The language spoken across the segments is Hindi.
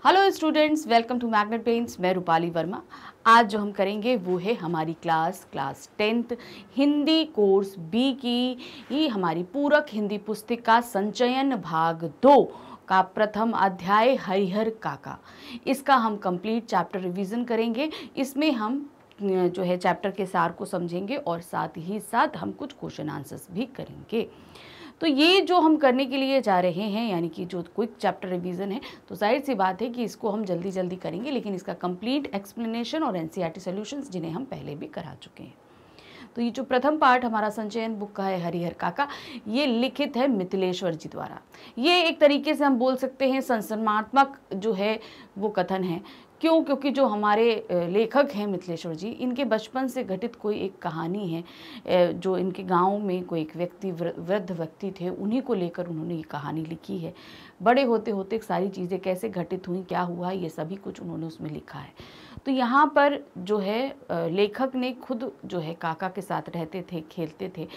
Hello students, welcome to Magnet Paints. मैं रूपाली वर्मा। आज जो हम करेंगे वो है हमारी class 10th Hindi course B की ये हमारी पूरक हिंदी पुस्तिका संचयन भाग 2 का प्रथम अध्याय हरिहर काका। इसका हम कंप्लीट चैप्टर रिवीजन करेंगे। इसमें हम जो है चैप्टर के सार को समझेंगे और साथ ही साथ हम कुछ क्वेश्चन आंसर्स भी करेंगे। तो ये जो हम करने के लिए जा रहे हैं यानी कि जो क्विक चैप्टर रिवीजन है, तो जाहिर सी बात है कि इसको हम जल्दी जल्दी करेंगे, लेकिन इसका कंप्लीट एक्सप्लेनेशन और एनसीईआरटी सॉल्यूशंस जिन्हें हम पहले भी करा चुके हैं। तो ये जो प्रथम पार्ट हमारा संचयन बुक का है हरिहर काका, ये लिखित है मिथिलेश्वर जी द्वारा। ये एक तरीके से हम बोल सकते हैं संसर्मात्मक जो है वो कथन है। क्यों? क्योंकि जो हमारे लेखक हैं मिथिलेश्वर जी, इनके बचपन से घटित कोई एक कहानी है जो इनके गांव में कोई एक व्यक्ति वृद्ध व्यक्ति थे, उन्हीं को लेकर उन्होंने ये कहानी लिखी है। बड़े होते होते सारी चीज़ें कैसे घटित हुई, क्या हुआ, ये सभी कुछ उन्होंने उसमें लिखा है। तो यहाँ पर जो है लेखक ने खुद जो है काका के साथ रहते थे, खेलते थे,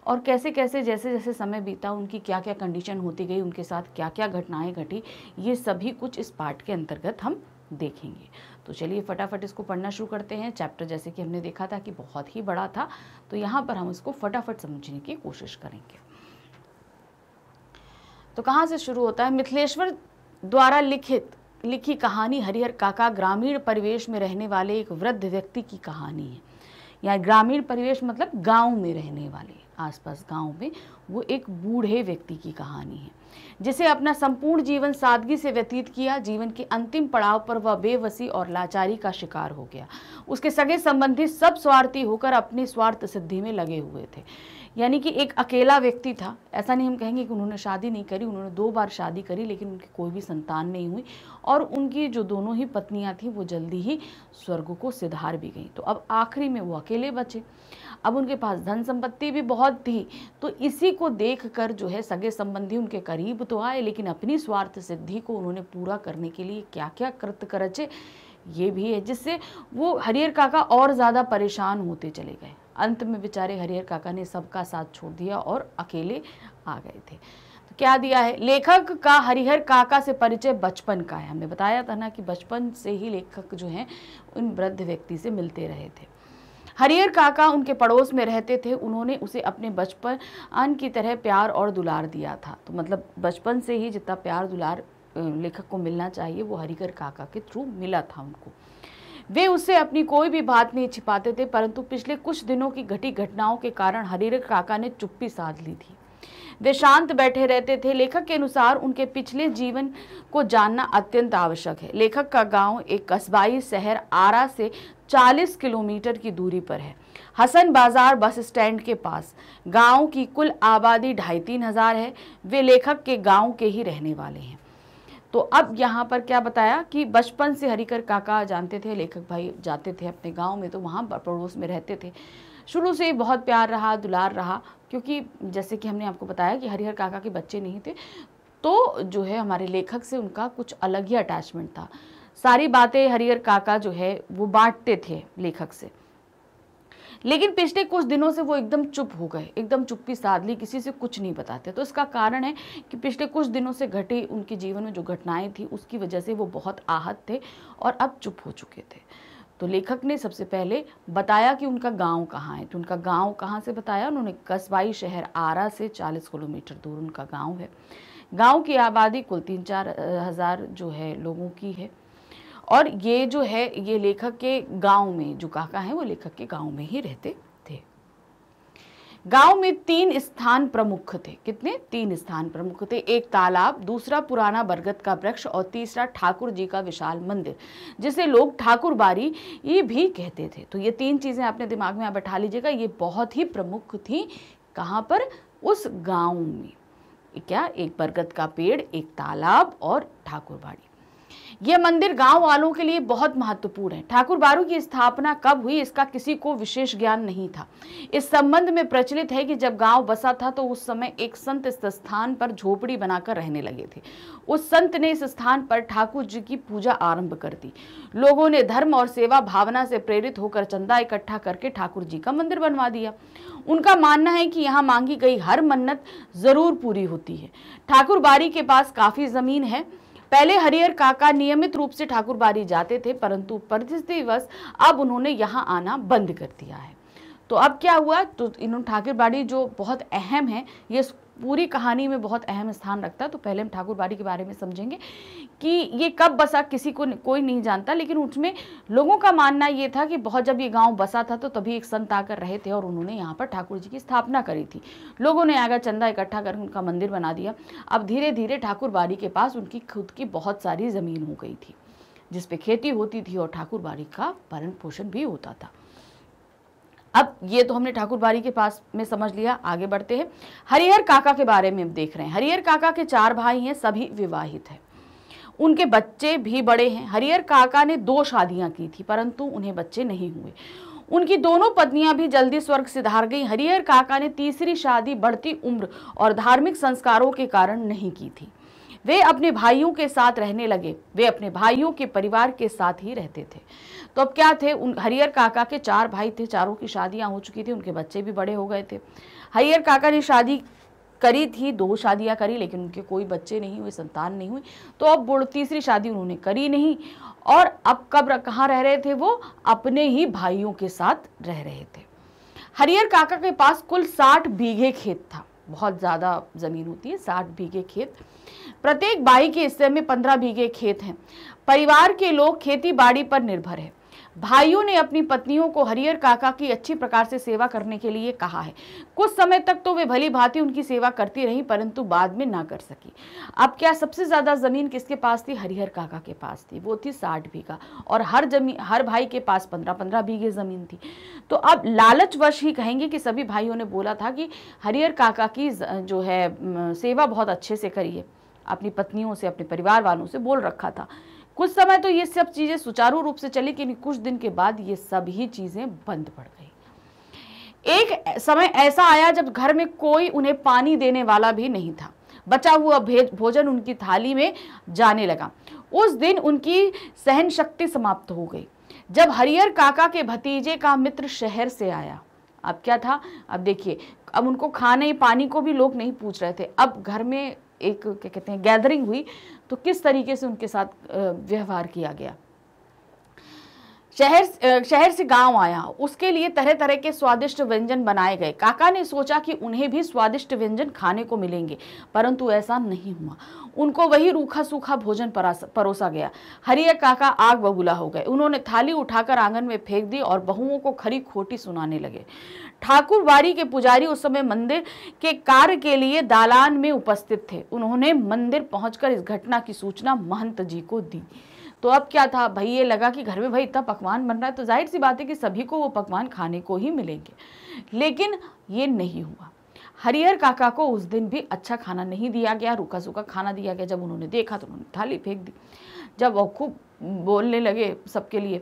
और कैसे कैसे जैसे जैसे समय बीता उनकी क्या क्या कंडीशन होती गई, उनके साथ क्या क्या घटनाएं घटी, ये सभी कुछ इस पार्ट के अंतर्गत हम देखेंगे। तो चलिए फटाफट इसको पढ़ना शुरू करते हैं। चैप्टर जैसे कि हमने देखा था कि बहुत ही बड़ा था, तो यहाँ पर हम इसको फटाफट समझने की कोशिश करेंगे। तो कहाँ से शुरू होता है? मिथिलेश्वर द्वारा लिखी कहानी हरिहर काका ग्रामीण परिवेश में रहने वाले एक वृद्ध व्यक्ति की कहानी है। या ग्रामीण परिवेश मतलब गांव में रहने वाले, आसपास गांव में वो एक बूढ़े व्यक्ति की कहानी है जिसे अपना संपूर्ण जीवन सादगी से व्यतीत किया। जीवन के अंतिम पड़ाव पर वह बेबसी और लाचारी का शिकार हो गया। उसके सगे संबंधी सब स्वार्थी होकर अपनी स्वार्थ सिद्धि में लगे हुए थे। यानी कि एक अकेला व्यक्ति था। ऐसा नहीं हम कहेंगे कि उन्होंने शादी नहीं करी, उन्होंने 2 बार शादी करी, लेकिन उनकी कोई भी संतान नहीं हुई, और उनकी जो दोनों ही पत्नियां थीं वो जल्दी ही स्वर्ग को सिधार भी गईं। तो अब आखिरी में वो अकेले बचे। अब उनके पास धन संपत्ति भी बहुत थी, तो इसी को देखकर जो है सगे संबंधी उनके करीब तो आए, लेकिन अपनी स्वार्थ सिद्धि को उन्होंने पूरा करने के लिए क्या क्या कृत्य करचे ये भी है, जिससे वो हरिहर काका और ज़्यादा परेशान होते चले गए। अंत में बेचारे हरिहर काका ने सबका साथ छोड़ दिया और अकेले आ गए थे। तो क्या दिया है लेखक का? हरिहर काका से परिचय बचपन का है। हमने बताया था ना कि बचपन से ही लेखक जो हैं उन वृद्ध व्यक्ति से मिलते रहे थे। हरिहर काका उनके पड़ोस में रहते थे। उन्होंने उसे अपने बचपन की तरह प्यार और दुलार दिया था। तो मतलब बचपन से ही जितना प्यार दुलार लेखक को मिलना चाहिए वो हरिहर काका के थ्रू मिला था उनको। वे उससे अपनी कोई भी बात नहीं छिपाते थे, परंतु पिछले कुछ दिनों की घटी घटनाओं के कारण हरिहर काका ने चुप्पी साध ली थी। वे शांत बैठे रहते थे। लेखक के अनुसार उनके पिछले जीवन को जानना अत्यंत आवश्यक है। लेखक का गांव एक कस्बाई शहर आरा से 40 किलोमीटर की दूरी पर है। हसन बाजार बस स्टैंड के पास। गांव की कुल आबादी 2500-3000 हजार है। वे लेखक के गांव के ही रहने वाले हैं। तो अब यहाँ पर क्या बताया कि बचपन से हरिहर काका जानते थे, लेखक भाई जाते थे अपने गांव में, तो वहाँ पड़ोस में रहते थे। शुरू से ही बहुत प्यार रहा, दुलार रहा, क्योंकि जैसे कि हमने आपको बताया कि हरिहर काका के बच्चे नहीं थे, तो जो है हमारे लेखक से उनका कुछ अलग ही अटैचमेंट था। सारी बातें हरिहर काका जो है वो बांटते थे लेखक से। लेकिन पिछले कुछ दिनों से वो एकदम चुप हो गए, एकदम चुप्पी साध ली, किसी से कुछ नहीं बताते। तो इसका कारण है कि पिछले कुछ दिनों से घटी उनके जीवन में जो घटनाएं थी उसकी वजह से वो बहुत आहत थे और अब चुप हो चुके थे। तो लेखक ने सबसे पहले बताया कि उनका गांव कहाँ है। तो उनका गांव कहाँ से बताया उन्होंने? कस्बाई शहर आरा से 40 किलोमीटर दूर उनका गांव है। गांव की आबादी कुल 3-4 हजार जो है लोगों की है। और ये जो है ये लेखक के गांव में जो काका हैं वो लेखक के गांव में ही रहते थे। गांव में 3 स्थान प्रमुख थे। कितने? 3 स्थान प्रमुख थे। एक तालाब, दूसरा पुराना बरगद का वृक्ष और तीसरा ठाकुर जी का विशाल मंदिर, जिसे लोग ठाकुर बाड़ी ये भी कहते थे। तो ये 3 चीजें अपने दिमाग में आप बैठा लीजिएगा, ये बहुत ही प्रमुख थी। कहाँ पर? उस गांव में। क्या? एक बरगद का पेड़, एक तालाब और ठाकुर बाड़ी। यह मंदिर गांव वालों के लिए बहुत महत्वपूर्ण है। ठाकुर बाड़ू की स्थापना कब हुई इसका किसी को विशेष ज्ञान नहीं था। इस संबंध में प्रचलित है कि जब गांव बसा था तो उस समय एक संत इस स्थान पर झोपड़ी बनाकर रहने लगे थे। उस संत ने इस स्थान पर ठाकुर जी की पूजा आरंभ कर दी। लोगों ने धर्म और सेवा भावना से प्रेरित होकर चंदा इकट्ठा करके ठाकुर जी का मंदिर बनवा दिया। उनका मानना है कि यहाँ मांगी गई हर मन्नत जरूर पूरी होती है। ठाकुर बाड़ी के पास काफी जमीन है। पहले हरिहर काका नियमित रूप से ठाकुरबाड़ी जाते थे, परंतु परिस्थितिवश अब उन्होंने यहाँ आना बंद कर दिया है। तो अब क्या हुआ, तो इन्होंने ठाकुरबाड़ी जो बहुत अहम है, ये पूरी कहानी में बहुत अहम स्थान रखता है। तो पहले हम ठाकुरबाड़ी के बारे में समझेंगे कि ये कब बसा, किसी को कोई नहीं जानता, लेकिन उसमें लोगों का मानना ये था कि बहुत जब ये गांव बसा था तो तभी एक संत आकर रहे थे और उन्होंने यहाँ पर ठाकुर जी की स्थापना करी थी। लोगों ने आकर चंदा इकट्ठा कर उनका मंदिर बना दिया। अब धीरे धीरे ठाकुरबाड़ी के पास उनकी खुद की बहुत सारी ज़मीन हो गई थी जिसपे खेती होती थी और ठाकुरबाड़ी का पालन पोषण भी होता था। अब ये तो हमने ठाकुरबाड़ी के पास में समझ लिया। आगे बढ़ते हैं, हरिहर काका के बारे में हम देख रहे हैं। हरिहर काका के 4 भाई हैं, सभी विवाहित हैं, उनके बच्चे भी बड़े हैं। हरिहर काका ने 2 शादियां की थी, परंतु उन्हें बच्चे नहीं हुए। उनकी दोनों पत्नियां भी जल्दी स्वर्ग सिधार गई। हरिहर काका ने तीसरी शादी बढ़ती उम्र और धार्मिक संस्कारों के कारण नहीं की थी। वे अपने भाइयों के साथ रहने लगे। वे अपने भाइयों के परिवार के साथ ही रहते थे। तो अब क्या थे, हरिहर काका के 4 भाई थे, चारों की शादियां हो चुकी थी, उनके बच्चे भी बड़े हो गए थे। हरिहर काका ने शादी करी थी, 2 शादियां करी, लेकिन उनके कोई बच्चे नहीं हुए, संतान नहीं हुई। तो अब तीसरी शादी उन्होंने करी नहीं और अब कहाँ रह रहे थे वो, अपने ही भाइयों के साथ रह रहे थे। हरिहर काका के पास कुल 60 बीघे खेत था। बहुत ज़्यादा ज़मीन होती है, 60 बीघे खेत। प्रत्येक भाई के हिस्से में 15 बीघे खेत हैं। परिवार के लोग खेती बाड़ी पर निर्भर है। भाइयों ने अपनी पत्नियों को हरिहर काका की अच्छी प्रकार से सेवा करने के लिए कहा है। कुछ समय तक तो वे भली भांति उनकी सेवा करती रही, परंतु बाद में ना कर सकी। अब क्या, सबसे ज्यादा जमीन किसके पास थी, हरिहर काका के पास थी, वो थी 60 बीघा और हर भाई के पास 15-15 बीघे जमीन थी। तो अब लालचवश ही कहेंगे कि सभी भाइयों ने बोला था कि हरिहर काका की जो है सेवा बहुत अच्छे से करिए, अपनी पत्नियों से, अपने परिवार वालों से बोल रखा था। कुछ समय तो ये सब चीजें सुचारू रूप से चली, लेकिन कुछ दिन के बाद ये सभी चीजें बंद पड़ गई। एक समय ऐसा आया जब घर में कोई उन्हें पानी देने वाला भी नहीं था। बचा हुआ भोजन उनकी थाली में जाने लगा। उस दिन उनकी सहन शक्ति समाप्त हो गई। जब हरिहर काका के भतीजे का मित्र शहर से आया, अब क्या था, अब देखिए, अब उनको खाने पानी को भी लोग नहीं पूछ रहे थे। अब घर में एक क्या कहते हैं गैदरिंग हुई, तो किस तरीके से उनके साथ व्यवहार किया गया। शहर से गांव आया, उसके लिए तरह तरह के स्वादिष्ट व्यंजन बनाए गए। काका ने सोचा कि उन्हें भी स्वादिष्ट व्यंजन खाने को मिलेंगे, परंतु ऐसा नहीं हुआ। उनको वही रूखा सूखा भोजन परोसा गया। हरिहर काका आग बबूला हो गए। उन्होंने थाली उठाकर आंगन में फेंक दी और बहुओं को खरी खोटी सुनाने लगे। ठाकुरबाड़ी के पुजारी उस समय मंदिर के कार्य के लिए दालान में उपस्थित थे। उन्होंने मंदिर पहुंचकर इस घटना की सूचना महंत जी को दी। तो अब क्या था भाई, ये लगा कि घर में भाई इतना पकवान बन रहा है तो जाहिर सी बात है कि सभी को वो पकवान खाने को ही मिलेंगे, लेकिन ये नहीं हुआ। हरिहर काका को उस दिन भी अच्छा खाना नहीं दिया गया, रूखा सूखा खाना दिया गया। जब उन्होंने देखा तो उन्होंने थाली फेंक दी। जब वो खूब बोलने लगे सबके लिए,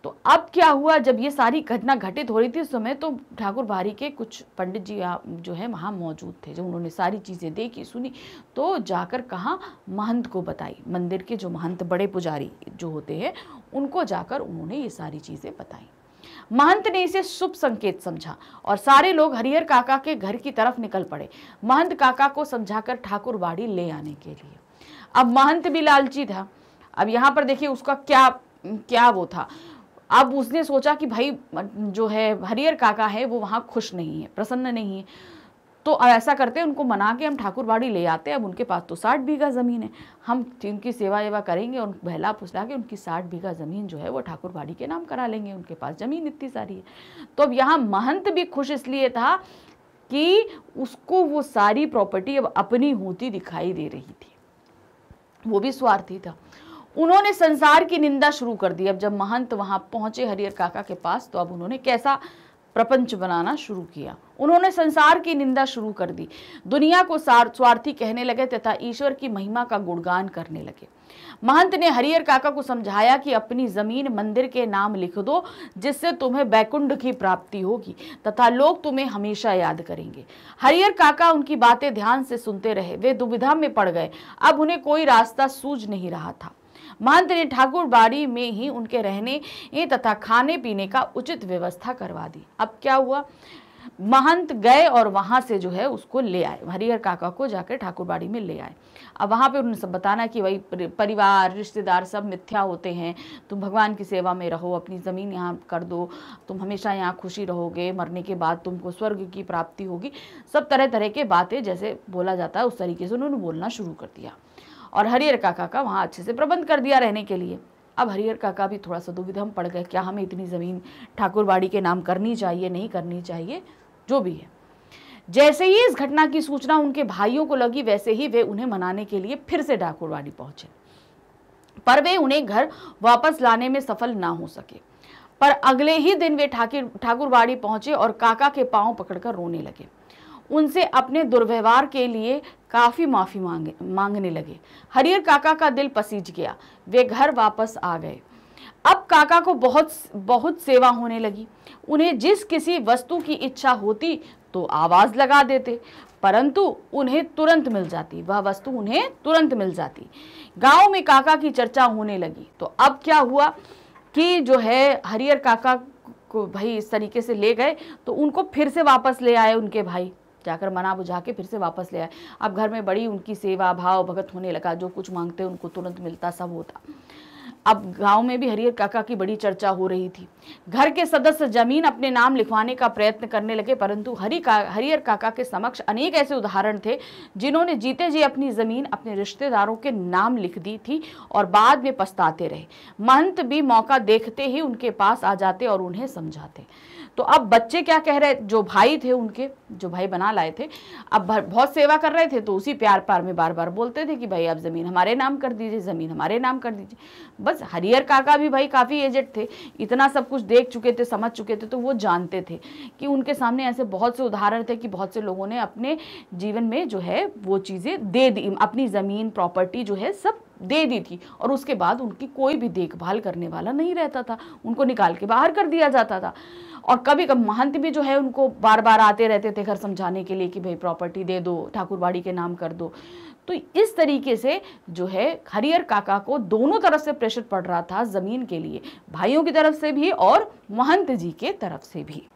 तो अब क्या हुआ, जब ये सारी घटना घटित हो रही थी उस समय तो ठाकुरबाड़ी के कुछ पंडित जी जो है वहाँ मौजूद थे। जब उन्होंने सारी चीज़ें देखी सुनी तो जाकर कहाँ, महंत को बताई। मंदिर के जो महंत बड़े पुजारी जो होते हैं उनको जाकर उन्होंने ये सारी चीज़ें बताई। महंत ने इसे शुभ संकेत समझा और सारे लोग हरिहर काका के घर की तरफ निकल पड़े, महंत काका को समझाकर ठाकुरबाड़ी ले आने के लिए। अब महंत भी लालची था। अब यहाँ पर देखिए उसका क्या वो था। अब उसने सोचा कि भाई जो है हरिहर काका है वो वहाँ खुश नहीं है, प्रसन्न नहीं है, तो अब ऐसा करते हैं उनको मना के हम ठाकुरबाड़ी ले आते हैं। अब उनके पास तो 60 बीघा ज़मीन है, हम उनकी सेवा वेवा करेंगे और बहला फुसला के उनकी 60 बीघा ज़मीन जो है वो ठाकुरबाड़ी के नाम करा लेंगे, उनके पास ज़मीन इतनी सारी है। तो अब यहाँ महंत भी खुश इसलिए था कि उसको वो सारी प्रॉपर्टी अब अपनी होती दिखाई दे रही थी, वो भी स्वार्थी था। उन्होंने संसार की निंदा शुरू कर दी। अब जब महंत वहां पहुंचे हरिहर काका के पास, तो अब उन्होंने कैसा प्रपंच बनाना शुरू किया। उन्होंने संसार की निंदा शुरू कर दी, दुनिया को स्वार्थी कहने लगे तथा ईश्वर की महिमा का गुणगान करने लगे। महंत ने हरिहर काका को समझाया कि अपनी जमीन मंदिर के नाम लिख दो, जिससे तुम्हें बैकुंठ की प्राप्ति होगी तथा लोग तुम्हें हमेशा याद करेंगे। हरिहर काका उनकी बातें ध्यान से सुनते रहे। वे दुविधा में पड़ गए, अब उन्हें कोई रास्ता सूझ नहीं रहा था। महंत ने ठाकुरबाड़ी में ही उनके रहने तथा खाने पीने का उचित व्यवस्था करवा दी। अब क्या हुआ, महंत गए और वहां से जो है उसको ले आए, हरिहर काका को जाकर ठाकुरबाड़ी में ले आए। अब वहां पे उन्हें सब बताना कि भाई परिवार रिश्तेदार सब मिथ्या होते हैं, तुम भगवान की सेवा में रहो, अपनी ज़मीन यहाँ कर दो, तुम हमेशा यहाँ खुशी रहोगे, मरने के बाद तुमको स्वर्ग की प्राप्ति होगी। सब तरह तरह के बातें जैसे बोला जाता है उस तरीके से उन्होंने बोलना शुरू कर दिया और हरिहर काका का वहाँ अच्छे से प्रबंध कर दिया रहने के लिए। अब हरिहर काका भी थोड़ा सा दुविधा में पड़ गए, क्या हमें इतनी ज़मीन ठाकुरबाड़ी के नाम करनी चाहिए, नहीं करनी चाहिए, जो भी है। जैसे ही इस घटना की सूचना उनके भाइयों को लगी, वैसे ही वे उन्हें मनाने के लिए फिर से ठाकुरबाड़ी पहुंचे, पर वे उन्हें घर वापस लाने में सफल ना हो सके। पर अगले ही दिन वे ठाकुरबाड़ी पहुंचे और काका के पांव पकड़कर रोने लगे, उनसे अपने दुर्व्यवहार के लिए काफी माफी मांगने लगे। हरिहर काका का दिल पसीज गया, वे घर वापस आ गए। अब काका को बहुत सेवा होने लगी। उन्हें जिस किसी वस्तु की इच्छा होती तो आवाज लगा देते, परंतु उन्हें तुरंत मिल जाती, वह वस्तु उन्हें तुरंत मिल जाती। गांव में काका की चर्चा होने लगी। तो अब क्या हुआ कि जो है हरिहर काका को भाई इस तरीके से ले गए, तो उनको फिर से वापस ले आए, उनके भाई जाकर मना बुझा के फिर से वापस ले आए। अब घर में बड़ी उनकी सेवा भाव भगत होने लगा, जो कुछ मांगते उनको तुरंत मिलता, सब होता। अब गांव में भी हरिहर काका की बड़ी चर्चा हो रही थी। घर के सदस्य जमीन अपने नाम लिखवाने का प्रयत्न करने लगे, परंतु हरिहर काका के समक्ष अनेक ऐसे उदाहरण थे जिन्होंने जीते जी अपनी जमीन अपने रिश्तेदारों के नाम लिख दी थी और बाद में पछताते रहे। महंत भी मौका देखते ही उनके पास आ जाते और उन्हें समझाते। तो अब बच्चे क्या कह रहे, जो भाई थे उनके, जो भाई बना लाए थे, अब बहुत सेवा कर रहे थे, तो उसी प्यार पार में बार बार बोलते थे कि भाई आप ज़मीन हमारे नाम कर दीजिए, ज़मीन हमारे नाम कर दीजिए। बस हरिहर काका भी भाई काफ़ी एजेड थे, इतना सब कुछ देख चुके थे, समझ चुके थे, तो वो जानते थे कि उनके सामने ऐसे बहुत से उदाहरण थे कि बहुत से लोगों ने अपने जीवन में जो है वो चीज़ें दे दी, अपनी ज़मीन प्रॉपर्टी जो है सब दे दी थी, और उसके बाद उनकी कोई भी देखभाल करने वाला नहीं रहता था, उनको निकाल के बाहर कर दिया जाता था। और कभी कभी महंत भी जो है उनको बार बार आते रहते थे घर समझाने के लिए कि भाई प्रॉपर्टी दे दो, ठाकुरबाड़ी के नाम कर दो। तो इस तरीके से जो है हरिहर काका को दोनों तरफ से प्रेशर पड़ रहा था ज़मीन के लिए, भाइयों की तरफ से भी और महंत जी के तरफ से भी।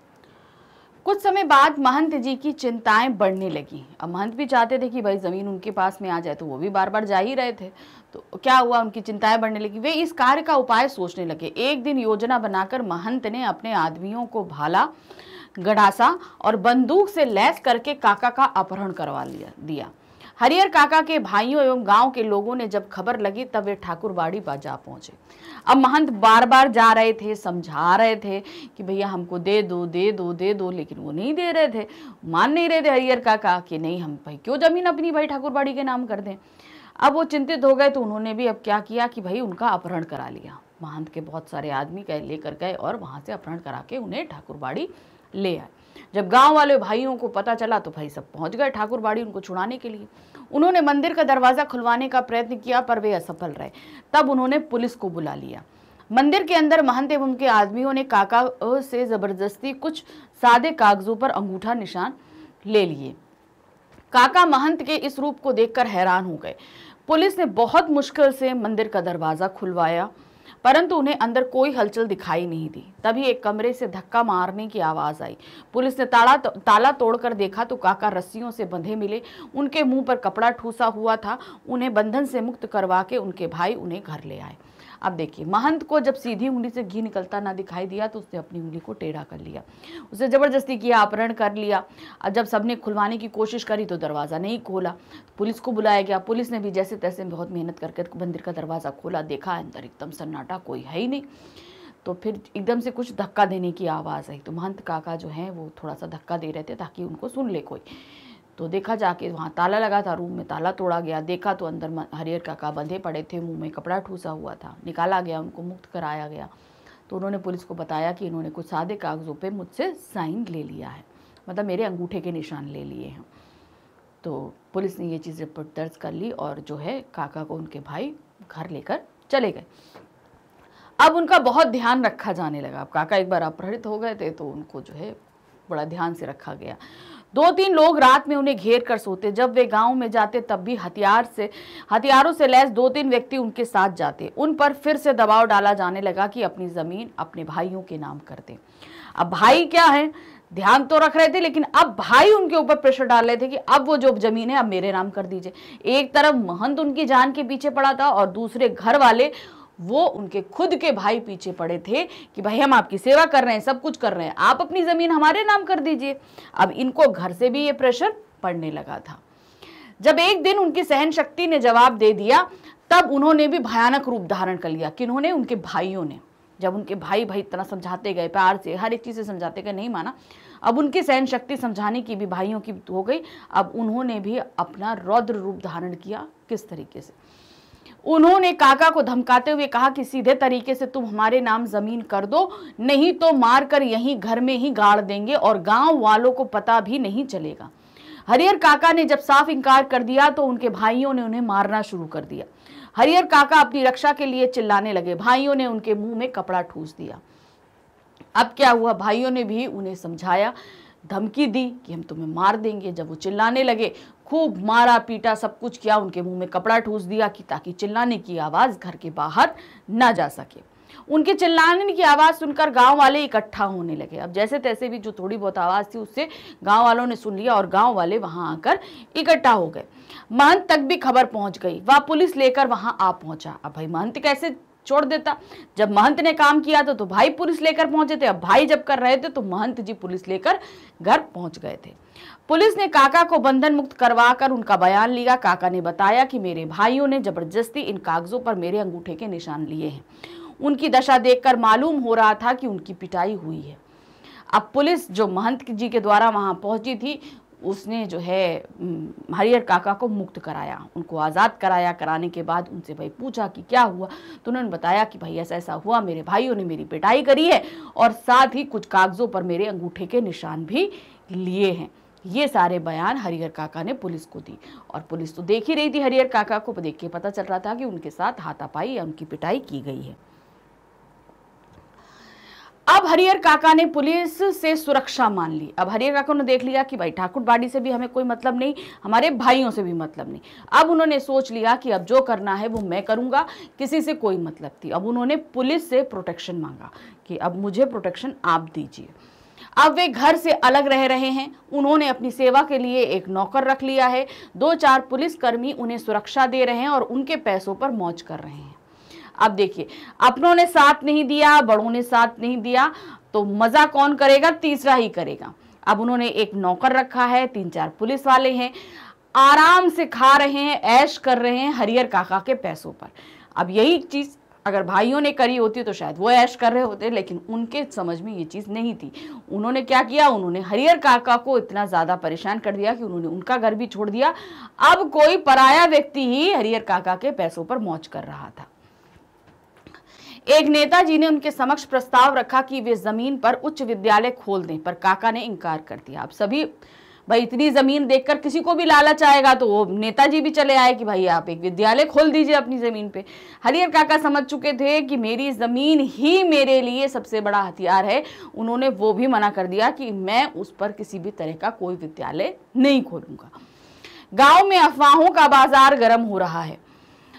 कुछ समय बाद महंत जी की चिंताएं बढ़ने लगी। अब महंत भी चाहते थे कि भाई ज़मीन उनके पास में आ जाए, तो वो भी बार बार जा ही रहे थे। तो क्या हुआ, उनकी चिंताएं बढ़ने लगी। वे इस कार्य का उपाय सोचने लगे। एक दिन योजना बनाकर महंत ने अपने आदमियों को भाला, गड़ासा और बंदूक से लैस करके काका का अपहरण करवा दिया। हरिहर काका के भाइयों एवं गांव के लोगों ने जब खबर लगी तब वे ठाकुरबाड़ी बाजार पहुंचे। अब महंत बार बार जा रहे थे, समझा रहे थे कि भैया हमको दे दो दे दो दे दो, लेकिन वो नहीं दे रहे थे, मान नहीं रहे थे हरिहर काका कि नहीं हम भाई क्यों जमीन अपनी भाई ठाकुरबाड़ी के नाम कर दें। अब वो चिंतित हो गए, तो उन्होंने भी अब क्या किया कि भाई उनका अपहरण करा लिया। महंत के बहुत सारे आदमी लेकर गए और वहाँ से अपहरण करा के उन्हें ठाकुरबाड़ी ले आए। जब गांव वाले भाइयों को पता चला तो भाई सब पहुंच गए ठाकुरबाड़ी उनको छुड़ाने के लिए। उन्होंने मंदिर का दरवाजा खुलवाने का प्रयत्न किया, पर वे असफल रहे। तब उन्होंने पुलिस को बुला लिया। मंदिर के अंदर महंत एवं उनके आदमियों ने काका से जबरदस्ती कुछ सादे कागजों पर अंगूठा निशान ले लिए। काका महंत के इस रूप को देखकर हैरान हो गए। पुलिस ने बहुत मुश्किल से मंदिर का दरवाजा खुलवाया, परंतु उन्हें अंदर कोई हलचल दिखाई नहीं दी। तभी एक कमरे से धक्का मारने की आवाज आई। पुलिस ने ताला तोड़कर देखा तो काका रस्सियों से बंधे मिले, उनके मुंह पर कपड़ा ठूसा हुआ था। उन्हें बंधन से मुक्त करवा के उनके भाई उन्हें घर ले आए। अब देखिए, महंत को जब सीधी उंगली से घी निकलता ना दिखाई दिया तो उसने अपनी उंगली को टेढ़ा कर लिया, उसे जबरदस्ती किया, अपहरण कर लिया। अब जब सबने खुलवाने की कोशिश करी तो दरवाज़ा नहीं खोला। पुलिस को बुलाया गया। पुलिस ने भी जैसे तैसे बहुत मेहनत करके मंदिर का दरवाज़ा खोला, देखा अंदर एकदम सन्नाटा, कोई है ही नहीं। तो फिर एकदम से कुछ धक्का देने की आवाज़ आई। तो महंत काका जो है वो थोड़ा सा धक्का दे रहे थे ताकि उनको सुन ले कोई। तो देखा जाके वहाँ ताला लगा था, रूम में ताला तोड़ा गया। देखा तो अंदर हरिहर काका बंधे पड़े थे, मुंह में कपड़ा ठूसा हुआ था। निकाला गया, उनको मुक्त कराया गया। तो उन्होंने पुलिस को बताया कि इन्होंने कुछ सादे कागज़ों पे मुझसे साइन ले लिया है, मतलब मेरे अंगूठे के निशान ले लिए हैं। तो पुलिस ने ये चीज़ रिपोर्ट दर्ज कर ली और जो है काका को उनके भाई घर लेकर चले गए। अब उनका बहुत ध्यान रखा जाने लगा। अब काका एक बार अपहृत हो गए थे तो उनको जो है बड़ा ध्यान से रखा गया। 2-3 लोग रात में उन्हें घेर कर सोते। जब वे गांव में जाते तब भी हथियारों से लैस 2-3 व्यक्ति उनके साथ जाते। उन पर फिर से दबाव डाला जाने लगा कि अपनी ज़मीन अपने भाइयों के नाम कर दें। अब भाई क्या है, ध्यान तो रख रहे थे, लेकिन अब भाई उनके ऊपर प्रेशर डाल रहे थे कि अब वो जो जमीन है अब मेरे नाम कर दीजिए। एक तरफ महंत उनकी जान के पीछे पड़ा था और दूसरे घर वाले, वो उनके खुद के भाई पीछे पड़े थे कि भाई हम आपकी सेवा कर रहे हैं, सब कुछ कर रहे हैं, आप अपनी जमीन हमारे नाम कर दीजिए। अब इनको घर से भी ये प्रेशर पड़ने लगा था। जब एक दिन उनकी सहन शक्ति ने जवाब दे दिया, तब उन्होंने भी भयानक रूप धारण कर लिया। किन्होंने? उनके भाइयों ने। जब उनके भाई इतना समझाते गए, प्यार से हर एक चीज से समझाते गए, नहीं माना। अब उनकी सहन शक्ति समझाने की भी भाइयों की हो गई। अब उन्होंने भी अपना रौद्र रूप धारण किया। किस तरीके से? उन्होंने काका को धमकाते हुए कहा कि सीधे तरीके से तुम हमारे नाम जमीन कर दो, नहीं तो मारकर यहीं घर में ही गाड़ देंगे और गांव वालों को पता भी नहीं चलेगा। हरिहर काका ने जब साफ इनकार कर दिया तो उनके भाइयों ने उन्हें मारना शुरू कर दिया। हरिहर काका अपनी रक्षा के लिए चिल्लाने लगे। भाइयों ने उनके मुंह में कपड़ा ठूस दिया। अब क्या हुआ? भाइयों ने भी उन्हें समझाया, धमकी दी कि हम तुम्हें मार देंगे। जब वो चिल्लाने लगे, खूब मारा पीटा, सब कुछ किया, उनके मुंह में कपड़ा ठूस दिया कि ताकि चिल्लाने की आवाज घर के बाहर ना जा सके। उनके चिल्लाने की आवाज सुनकर गांव वाले इकट्ठा होने लगे। अब जैसे तैसे भी जो थोड़ी बहुत आवाज थी उससे गांव वालों ने सुन लिया और गांव वाले वहां आकर इकट्ठा हो गए। महंत तक भी खबर पहुंच गई। वह पुलिस लेकर वहां आ पहुंचा। अब भाई महंत कैसे छोड़ देता? जब महंत ने काम किया था तो भाई पुलिस लेकर पहुंचे थे। अब भाई जब कर रहे थे तो महंत जी पुलिस लेकर घर पहुंच गए थे। पुलिस ने काका को बंधन मुक्त करवाकर उनका बयान लिया। काका ने बताया कि मेरे भाइयों ने जबरदस्ती इन कागजों पर मेरे अंगूठे के निशान लिए हैं। उनकी दशा देखकर मालूम हो रहा था कि उनकी पिटाई हुई है। अब पुलिस जो महंत जी के द्वारा वहां पहुंची थी, उसने जो है हरिहर काका को मुक्त कराया, उनको आज़ाद कराया। कराने के बाद उनसे भाई पूछा कि क्या हुआ, तो उन्होंने बताया कि भाई ऐसा ऐसा हुआ, मेरे भाइयों ने मेरी पिटाई करी है और साथ ही कुछ कागजों पर मेरे अंगूठे के निशान भी लिए हैं। ये सारे बयान हरिहर काका ने पुलिस को दी और पुलिस तो देख ही रही थी। हरिहर काका को देख के पता चल रहा था कि उनके साथ हाथापाई या उनकी पिटाई की गई है। अब हरिहर काका ने पुलिस से सुरक्षा मान ली। अब हरिहर काका ने देख लिया कि भाई ठाकुरबाड़ी से भी हमें कोई मतलब नहीं, हमारे भाइयों से भी मतलब नहीं। अब उन्होंने सोच लिया कि अब जो करना है वो मैं करूंगा, किसी से कोई मतलब थी। अब उन्होंने पुलिस से प्रोटेक्शन मांगा कि अब मुझे प्रोटेक्शन आप दीजिए। अब वे घर से अलग रह रहे हैं। उन्होंने अपनी सेवा के लिए एक नौकर रख लिया है। 2-4 पुलिसकर्मी उन्हें सुरक्षा दे रहे हैं और उनके पैसों पर मौज कर रहे हैं। अब देखिए, अपनों ने साथ नहीं दिया, बड़ों ने साथ नहीं दिया, तो मजा कौन करेगा? तीसरा ही करेगा। अब उन्होंने एक नौकर रखा है, 3-4 पुलिस वाले हैं, आराम से खा रहे हैं, ऐश कर रहे हैं हरिहर काका के पैसों पर। अब यही चीज अगर भाइयों ने करी होती तो शायद वो ऐश कर रहे होते, लेकिन उनके समझ में ये चीज नहीं थी। उन्होंने क्या किया? उन्होंने हरिहर काका को इतना ज्यादा परेशान कर दिया कि उन्होंने उनका घर भी छोड़ दिया। अब कोई पराया व्यक्ति ही हरिहर काका के पैसों पर मौज कर रहा था। एक नेताजी ने उनके समक्ष प्रस्ताव रखा कि वे जमीन पर उच्च विद्यालय खोल दें, पर काका ने इनकार कर दिया। अब सभी भाई इतनी जमीन देखकर किसी को भी लालच आएगा, तो वो नेताजी भी चले आए कि भाई आप एक विद्यालय खोल दीजिए अपनी जमीन पे। हरिहर काका समझ चुके थे कि मेरी जमीन ही मेरे लिए सबसे बड़ा हथियार है। उन्होंने वो भी मना कर दिया कि मैं उस पर किसी भी तरह का कोई विद्यालय नहीं खोलूंगा। गांव में अफवाहों का बाजार गर्म हो रहा है।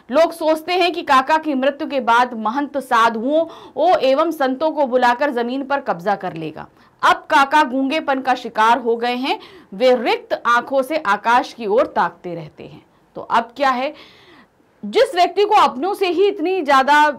लोग सोचते हैं कि काका की मृत्यु के बाद महंत साधुओं एवं संतों को बुलाकर जमीन पर कब्जा कर लेगा। अब काका गूंगेपन का शिकार हो गए हैं। वे रिक्त आंखों से आकाश की ओर ताकते रहते हैं। तो अब क्या है, जिस व्यक्ति को अपनों से ही इतनी ज्यादा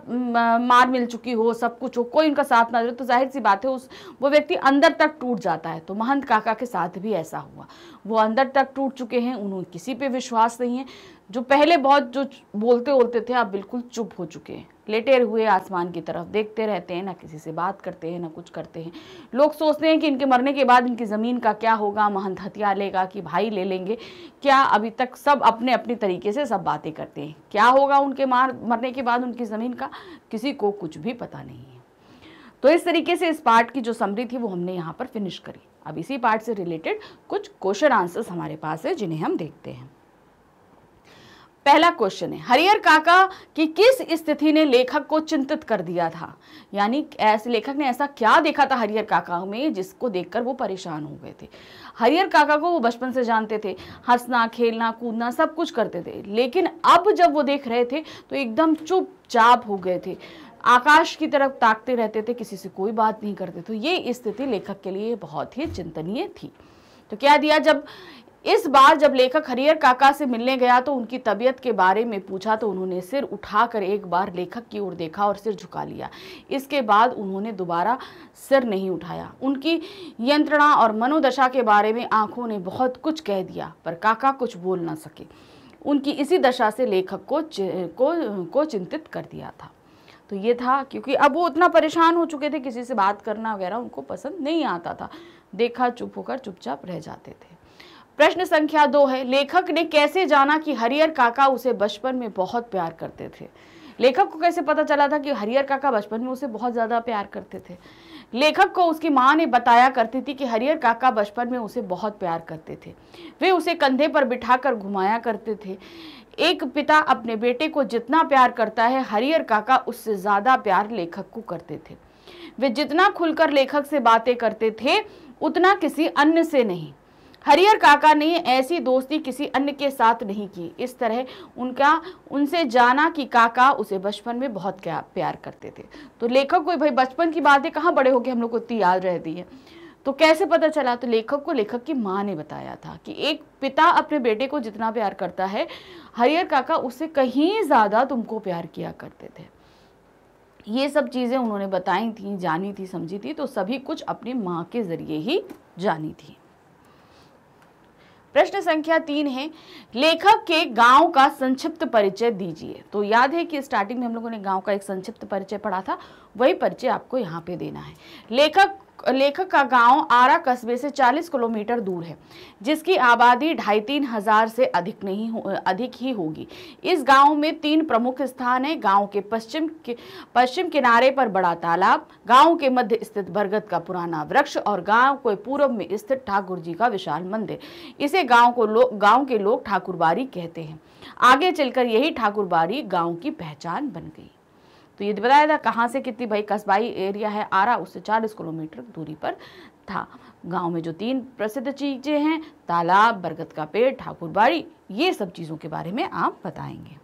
मार मिल चुकी हो, सब कुछ हो, कोई उनका साथ ना दे, तो जाहिर सी बात है वो व्यक्ति अंदर तक टूट जाता है। तो महंत काका के साथ भी ऐसा हुआ। वो अंदर तक टूट चुके हैं, उन्हें किसी पे विश्वास नहीं है। जो पहले बहुत जो बोलते थे, अब बिल्कुल चुप हो चुके हैं, लेटे हुए आसमान की तरफ देखते रहते हैं, ना किसी से बात करते हैं, ना कुछ करते हैं। लोग सोचते हैं कि इनके मरने के बाद इनकी ज़मीन का क्या होगा, महंत हथियार लेगा कि भाई ले लेंगे क्या। अभी तक सब अपने अपने तरीके से सब बातें करते हैं। क्या होगा उनके मरने के बाद उनकी ज़मीन का, किसी को कुछ भी पता नहीं है। तो इस तरीके से इस पार्ट की जो समरी थी वो हमने यहाँ पर फिनिश करी। अब इसी पार्ट से रिलेटेड कुछ क्वेश्चन आंसर्स हमारे पास है, जिन्हें हम देखते हैं। पहला क्वेश्चन है, हरिहर काका की किस स्थिति ने लेखक को चिंतित कर दिया था? यानी ऐसे लेखक ने ऐसा क्या देखा था हरिहर काका में जिसको देखकर वो परेशान हो गए थे। हरिहर काका को वो बचपन से जानते थे, हंसना खेलना कूदना सब कुछ करते थे, लेकिन अब जब वो देख रहे थे तो एकदम चुपचाप हो गए थे। आकाश की तरफ ताकते रहते थे, किसी से कोई बात नहीं करते। तो ये स्थिति लेखक के लिए बहुत ही चिंतनीय थी। तो क्या दिया, जब इस बार जब लेखक हरिहर काका से मिलने गया तो उनकी तबीयत के बारे में पूछा तो उन्होंने सिर उठाकर एक बार लेखक की ओर देखा और सिर झुका लिया। इसके बाद उन्होंने दोबारा सिर नहीं उठाया। उनकी यंत्रणा और मनोदशा के बारे में आंखों ने बहुत कुछ कह दिया, पर काका कुछ बोल ना सके। उनकी इसी दशा से लेखक को चिंतित कर दिया था। तो ये था, क्योंकि अब वो उतना परेशान हो चुके थे, किसी से बात करना वगैरह उनको पसंद नहीं आता था। देखा चुप होकर चुपचाप रह जाते थे। प्रश्न संख्या 2 है, लेखक ने कैसे जाना कि हरिहर काका उसे बचपन में बहुत प्यार करते थे? लेखक को कैसे पता चला था कि हरिहर काका बचपन में उसे बहुत ज्यादा प्यार करते थे? लेखक को उसकी माँ ने बताया करती थी कि हरिहर काका बचपन में उसे बहुत प्यार करते थे। वे उसे कंधे पर बिठाकर घुमाया करते थे। एक पिता अपने बेटे को जितना प्यार करता है, हरिहर काका उससे ज्यादा प्यार लेखक को करते थे। वे जितना खुलकर लेखक से बातें करते थे, उतना किसी अन्य से नहीं। हरिहर काका ने ऐसी दोस्ती किसी अन्य के साथ नहीं की। इस तरह उनसे जाना कि काका उसे बचपन में बहुत प्यार करते थे। तो लेखक को भाई बचपन की बातें कहाँ बड़े होके हम लोग को इतनी याद रहती है, तो कैसे पता चला? तो लेखक को लेखक की माँ ने बताया था कि एक पिता अपने बेटे को जितना प्यार करता है, हरिहर काका उससे कहीं ज्यादा तुमको प्यार किया करते थे। ये सब चीजें उन्होंने बताई थी, जानी थी, समझी थी, तो सभी कुछ अपनी माँ के जरिए ही जानी थी। प्रश्न संख्या 3 है, लेखक के गांव का संक्षिप्त परिचय दीजिए। तो याद है कि स्टार्टिंग में हम लोगों ने गांव का एक संक्षिप्त परिचय पढ़ा था, वही परिचय आपको यहाँ पे देना है। लेखक का गांव आरा कस्बे से 40 किलोमीटर दूर है, जिसकी आबादी 2,500-3 हजार से अधिक ही होगी। इस गांव में 3 प्रमुख स्थान हैं। गांव के पश्चिम किनारे पर बड़ा तालाब, गांव के मध्य स्थित बरगद का पुराना वृक्ष और गांव के पूर्व में स्थित ठाकुर जी का विशाल मंदिर। इसे गांव के लोग ठाकुरबाड़ी कहते हैं। आगे चलकर यही ठाकुरबाड़ी गांव की पहचान बन गई। तो ये बताया था कहाँ से कितनी, भाई कस्बाई एरिया है आरा, उससे 40 किलोमीटर दूरी पर था। गांव में जो 3 प्रसिद्ध चीजें हैं, तालाब, बरगद का पेड़, ठाकुरबाड़ी, ये सब चीजों के बारे में आप बताएंगे।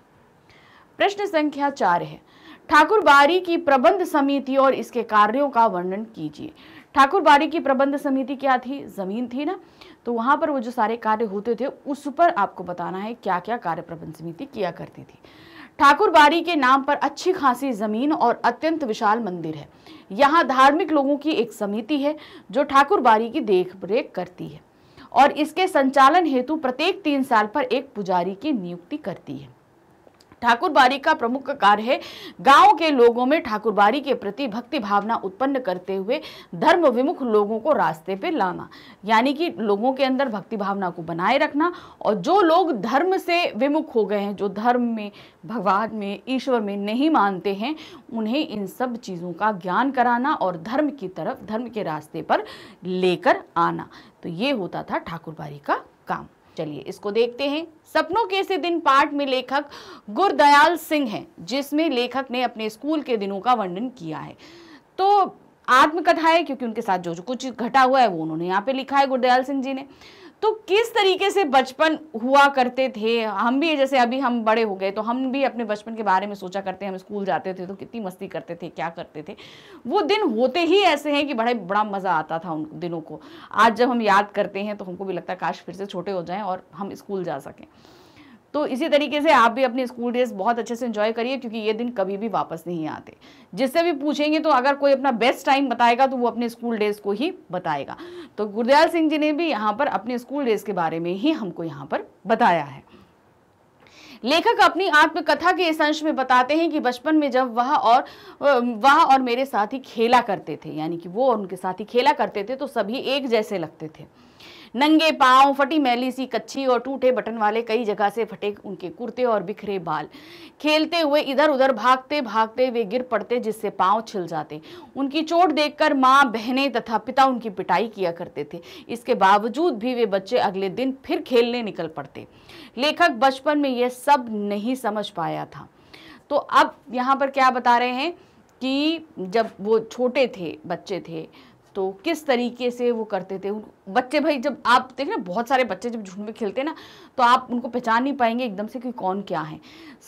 प्रश्न संख्या 4 है, ठाकुरबाड़ी की प्रबंध समिति और इसके कार्यों का वर्णन कीजिए। ठाकुरबाड़ी की प्रबंध समिति क्या थी? जमीन थी ना, तो वहां पर वो जो सारे कार्य होते थे उस पर आपको बताना है क्या क्या कार्य प्रबंध समिति किया करती थी। ठाकुरबाड़ी के नाम पर अच्छी खासी जमीन और अत्यंत विशाल मंदिर है। यहाँ धार्मिक लोगों की एक समिति है जो ठाकुरबाड़ी की देखरेख करती है और इसके संचालन हेतु प्रत्येक 3 साल पर एक पुजारी की नियुक्ति करती है। ठाकुरबाड़ी का प्रमुख कार्य है गांव के लोगों में ठाकुरबाड़ी के प्रति भक्ति भावना उत्पन्न करते हुए धर्म विमुख लोगों को रास्ते पे लाना, यानी कि लोगों के अंदर भक्ति भावना को बनाए रखना, और जो लोग धर्म से विमुख हो गए हैं, जो धर्म में, भगवान में, ईश्वर में नहीं मानते हैं, उन्हें इन सब चीज़ों का ज्ञान कराना और धर्म की तरफ, धर्म के रास्ते पर लेकर आना। तो ये होता था ठाकुरबाड़ी का काम। चलिए इसको देखते हैं। सपनों के से दिन पाठ में लेखक गुरदयाल सिंह हैं, जिसमें लेखक ने अपने स्कूल के दिनों का वर्णन किया है। तो आत्मकथा है, क्योंकि उनके साथ जो कुछ घटा हुआ है वो उन्होंने यहाँ पे लिखा है गुरदयाल सिंह जी ने। तो किस तरीके से बचपन हुआ करते थे, हम भी जैसे अभी हम बड़े हो गए तो हम भी अपने बचपन के बारे में सोचा करते हैं। हम स्कूल जाते थे तो कितनी मस्ती करते थे, क्या करते थे। वो दिन होते ही ऐसे हैं कि बड़ा मज़ा आता था उन दिनों को। आज जब हम याद करते हैं तो हमको भी लगता है काश फिर से छोटे हो जाएं और हम स्कूल जा सकें। तो इसी तरीके से आप भी अपने स्कूल डेज बहुत अच्छे से एंजॉय करिए, क्योंकि ये दिन कभी भी वापस नहीं आते। जिससे भी पूछेंगे तो अगर कोई अपना बेस्ट टाइम बताएगा तो वो अपने स्कूल डेज को ही बताएगा। तो गुरदयाल सिंह जी ने भी यहाँ पर अपने स्कूल डेज के बारे में ही हमको यहाँ पर बताया है। लेखक अपनी आत्मकथा के इस अंश में बताते हैं कि बचपन में जब वह और मेरे साथी खेला करते थे, यानी कि वो और उनके साथी खेला करते थे, तो सभी एक जैसे लगते थे। नंगे पांव, फटी मैली सी कच्ची और टूटे बटन वाले कई जगह से फटे उनके कुर्ते और बिखरे बाल। खेलते हुए इधर उधर भागते भागते वे गिर पड़ते, जिससे पांव छिल जाते। उनकी चोट देखकर माँ, बहनें तथा पिता उनकी पिटाई किया करते थे। इसके बावजूद भी वे बच्चे अगले दिन फिर खेलने निकल पड़ते। लेखक बचपन में यह सब नहीं समझ पाया था। तो अब यहाँ पर क्या बता रहे हैं कि जब वो छोटे थे, बच्चे थे, तो किस तरीके से वो करते थे बच्चे। भाई जब आप देखें ना, बहुत सारे बच्चे जब झुंड में खेलते हैं ना, तो आप उनको पहचान नहीं पाएंगे एकदम से कि कौन क्या है।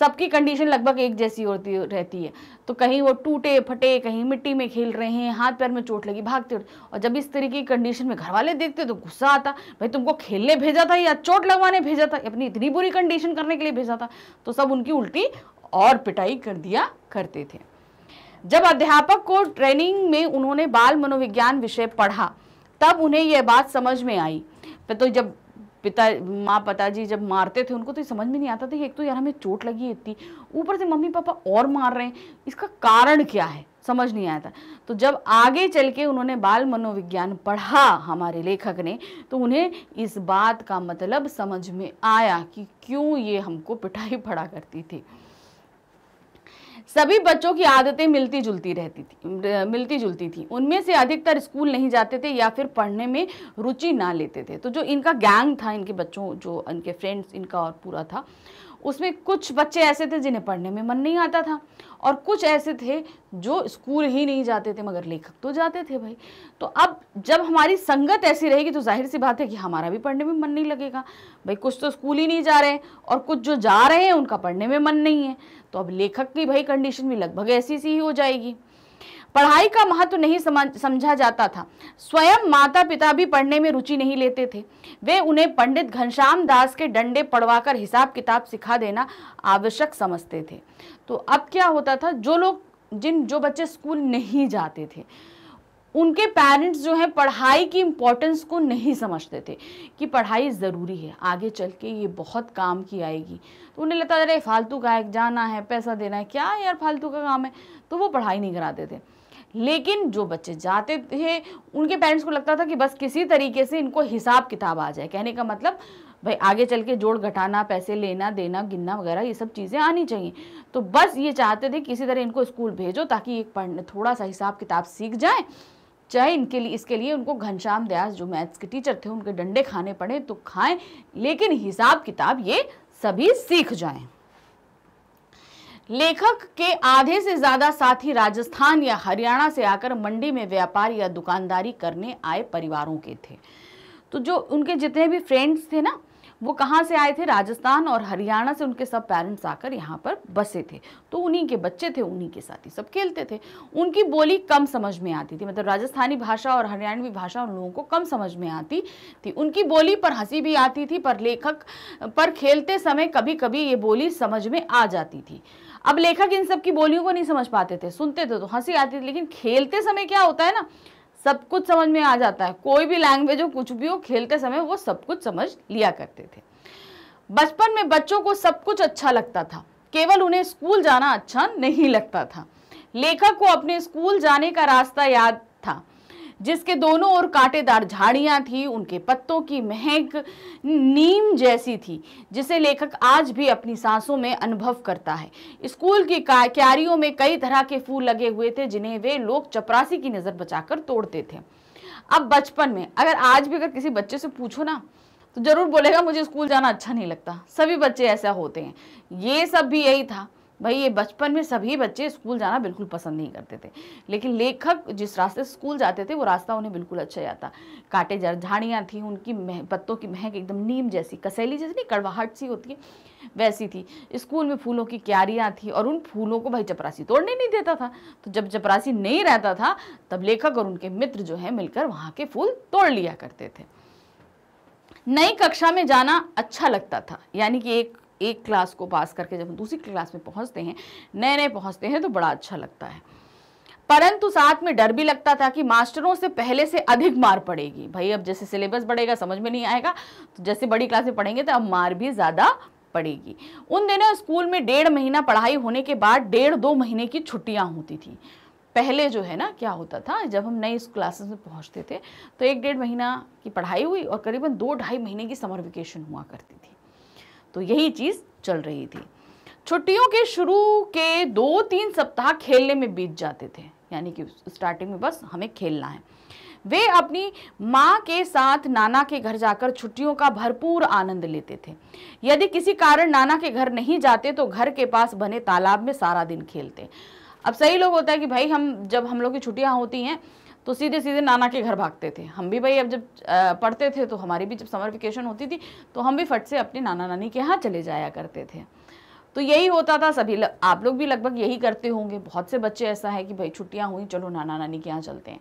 सबकी कंडीशन लगभग एक जैसी होती रहती है। तो कहीं वो टूटे फटे, कहीं मिट्टी में खेल रहे हैं, हाथ पैर में चोट लगी, भागते। और जब इस तरीके की कंडीशन में घर वाले देखते तो गुस्सा आता, भाई तुमको खेलने भेजा था या चोट लगवाने भेजा था, अपनी इतनी बुरी कंडीशन करने के लिए भेजा था। तो सब उनकी उल्टी और पिटाई कर दिया करते थे। जब अध्यापक को ट्रेनिंग में उन्होंने बाल मनोविज्ञान विषय पढ़ा, तब उन्हें यह बात समझ में आई। तो जब पिताजी जब मारते थे उनको, तो समझ में नहीं आता था, एक तो यार हमें चोट लगी है इतनी, ऊपर से मम्मी पापा और मार रहे हैं, इसका कारण क्या है, समझ नहीं आया था। तो जब आगे चल के उन्होंने बाल मनोविज्ञान पढ़ा हमारे लेखक ने, तो उन्हें इस बात का मतलब समझ में आया कि क्यों ये हमको पिटाई पड़ा करती थी। सभी बच्चों की आदतें मिलती जुलती थी। उनमें से अधिकतर स्कूल नहीं जाते थे या फिर पढ़ने में रुचि ना लेते थे। तो जो इनका गैंग था, इनके बच्चों, जो इनके फ्रेंड्स इनका और पूरा था, उसमें कुछ बच्चे ऐसे थे जिन्हें पढ़ने में मन नहीं आता था, और कुछ ऐसे थे जो स्कूल ही नहीं जाते थे, मगर लेखक तो जाते थे भाई। तो अब जब हमारी संगत ऐसी रहेगी तो जाहिर सी बात है कि हमारा भी पढ़ने में मन नहीं लगेगा। भाई कुछ तो स्कूल ही नहीं जा रहे हैं, और कुछ जो जा रहे हैं उनका पढ़ने में मन नहीं है। तो अब लेखक की भाई कंडीशन भी लगभग ऐसी सी ही हो जाएगी। पढ़ाई का महत्व नहीं समझा जाता था। स्वयं माता पिता भी पढ़ने में रुचि नहीं लेते थे। वे उन्हें पंडित घनश्याम दास के डंडे पढ़वाकर हिसाब किताब सिखा देना आवश्यक समझते थे। तो अब क्या होता था, जो बच्चे स्कूल नहीं जाते थे, उनके पेरेंट्स जो है पढ़ाई की इम्पोर्टेंस को नहीं समझते थे कि पढ़ाई ज़रूरी है, आगे चल के ये बहुत काम की आएगी। तो उन्हें लगता था फालतू का है, जाना है, पैसा देना है, क्या यार फालतू का काम है, तो वो पढ़ाई नहीं कराते थे। लेकिन जो बच्चे जाते थे उनके पेरेंट्स को लगता था कि बस किसी तरीके से इनको हिसाब किताब आ जाए। कहने का मतलब भाई आगे चल के जोड़ घटाना, पैसे लेना देना, गिनना वगैरह, ये सब चीज़ें आनी चाहिए। तो बस ये चाहते थे किसी तरह इनको स्कूल भेजो ताकि एक पढ़ने थोड़ा सा हिसाब किताब सीख जाए, चाहे इसके लिए उनको घनश्याम दास जो मैथ्स के टीचर थे उनके डंडे खाने पड़े तो खाएं, लेकिन हिसाब किताब ये सभी सीख जाएं। लेखक के आधे से ज्यादा साथी राजस्थान या हरियाणा से आकर मंडी में व्यापार या दुकानदारी करने आए परिवारों के थे। तो जो उनके जितने भी फ्रेंड्स थे ना, वो कहाँ से आए थे, राजस्थान और हरियाणा से उनके सब पेरेंट्स आकर यहाँ पर बसे थे। तो उन्हीं के बच्चे थे, उन्हीं के साथ ही सब खेलते थे। उनकी बोली कम समझ में आती थी, मतलब राजस्थानी भाषा और हरियाणवी भाषा उन लोगों को कम समझ में आती थी। उनकी बोली पर हंसी भी आती थी, पर लेखक पर खेलते समय कभी कभी ये बोली समझ में आ जाती थी। अब लेखक इन सब की बोलियों को नहीं समझ पाते थे, सुनते थे तो हंसी आती थी, लेकिन खेलते समय क्या होता है ना, सब कुछ समझ में आ जाता है। कोई भी लैंग्वेज हो, कुछ भी हो, खेलते समय वो सब कुछ समझ लिया करते थे। बचपन में बच्चों को सब कुछ अच्छा लगता था, केवल उन्हें स्कूल जाना अच्छा नहीं लगता था। लेखक को अपने स्कूल जाने का रास्ता याद था, जिसके दोनों ओर कांटेदार झाड़ियां थी। उनके पत्तों की महक नीम जैसी थी, जिसे लेखक आज भी अपनी सांसों में अनुभव करता है। स्कूल की क्यारियों में कई तरह के फूल लगे हुए थे, जिन्हें वे लोग चपरासी की नजर बचाकर तोड़ते थे। अब बचपन में आज भी अगर किसी बच्चे से पूछो ना, तो जरूर बोलेगा मुझे स्कूल जाना अच्छा नहीं लगता। सभी बच्चे ऐसा होते हैं, ये सब भी यही था भाई। ये बचपन में सभी बच्चे स्कूल जाना बिल्कुल पसंद नहीं करते थे, लेकिन लेखक जिस रास्ते से स्कूल जाते थे वो रास्ता उन्हें बिल्कुल अच्छा जाता। कांटेदार झाड़ियाँ थी, उनकी पत्तों की महक एकदम नीम जैसी, कसैली जैसी नहीं, कड़वाहट सी होती है वैसी थी। स्कूल में फूलों की क्यारियाँ थी और उन फूलों को भाई चपरासी तोड़ने नहीं देता था। तो जब चपरासी नहीं रहता था तब लेखक और उनके मित्र जो है मिलकर वहाँ के फूल तोड़ लिया करते थे। नई कक्षा में जाना अच्छा लगता था, यानी कि एक क्लास को पास करके जब हम दूसरी क्लास में पहुंचते हैं, नए पहुंचते हैं, तो बड़ा अच्छा लगता है। परंतु साथ में डर भी लगता था कि मास्टरों से पहले से अधिक मार पड़ेगी। भाई अब जैसे सिलेबस बढ़ेगा, समझ में नहीं आएगा, तो जैसे बड़ी क्लास में पढ़ेंगे तो अब मार भी ज़्यादा पड़ेगी। उन दिनों स्कूल में 1.5 महीना पढ़ाई होने के बाद 1.5-2 महीने की छुट्टियाँ होती थी। पहले जो है ना क्या होता था, जब हम नई क्लासेस में पहुँचते थे तो 1-1.5 महीना की पढ़ाई हुई और करीबन 2-2.5 महीने की समर वेकेशन हुआ करती थी। तो यही चीज़ चल रही थी। छुट्टियों के शुरू के 2-3 सप्ताह खेलने में बीत जाते थे, यानी कि स्टार्टिंग में बस हमें खेलना है। वे अपनी माँ के साथ नाना के घर जाकर छुट्टियों का भरपूर आनंद लेते थे। यदि किसी कारण नाना के घर नहीं जाते तो घर के पास बने तालाब में सारा दिन खेलते। अब सही लोग होता है कि भाई जब हम लोग की छुट्टियाँ होती हैं तो सीधे सीधे नाना के घर भागते थे। हम भी भाई अब जब पढ़ते थे तो हमारी भी जब समर वेकेशन होती थी तो हम भी फट से अपने नाना नानी के यहाँ चले जाया करते थे। तो यही होता था, सभी आप लोग भी लगभग यही करते होंगे। बहुत से बच्चे ऐसा है कि भाई छुट्टियां हुई, चलो नाना नानी के यहाँ चलते हैं।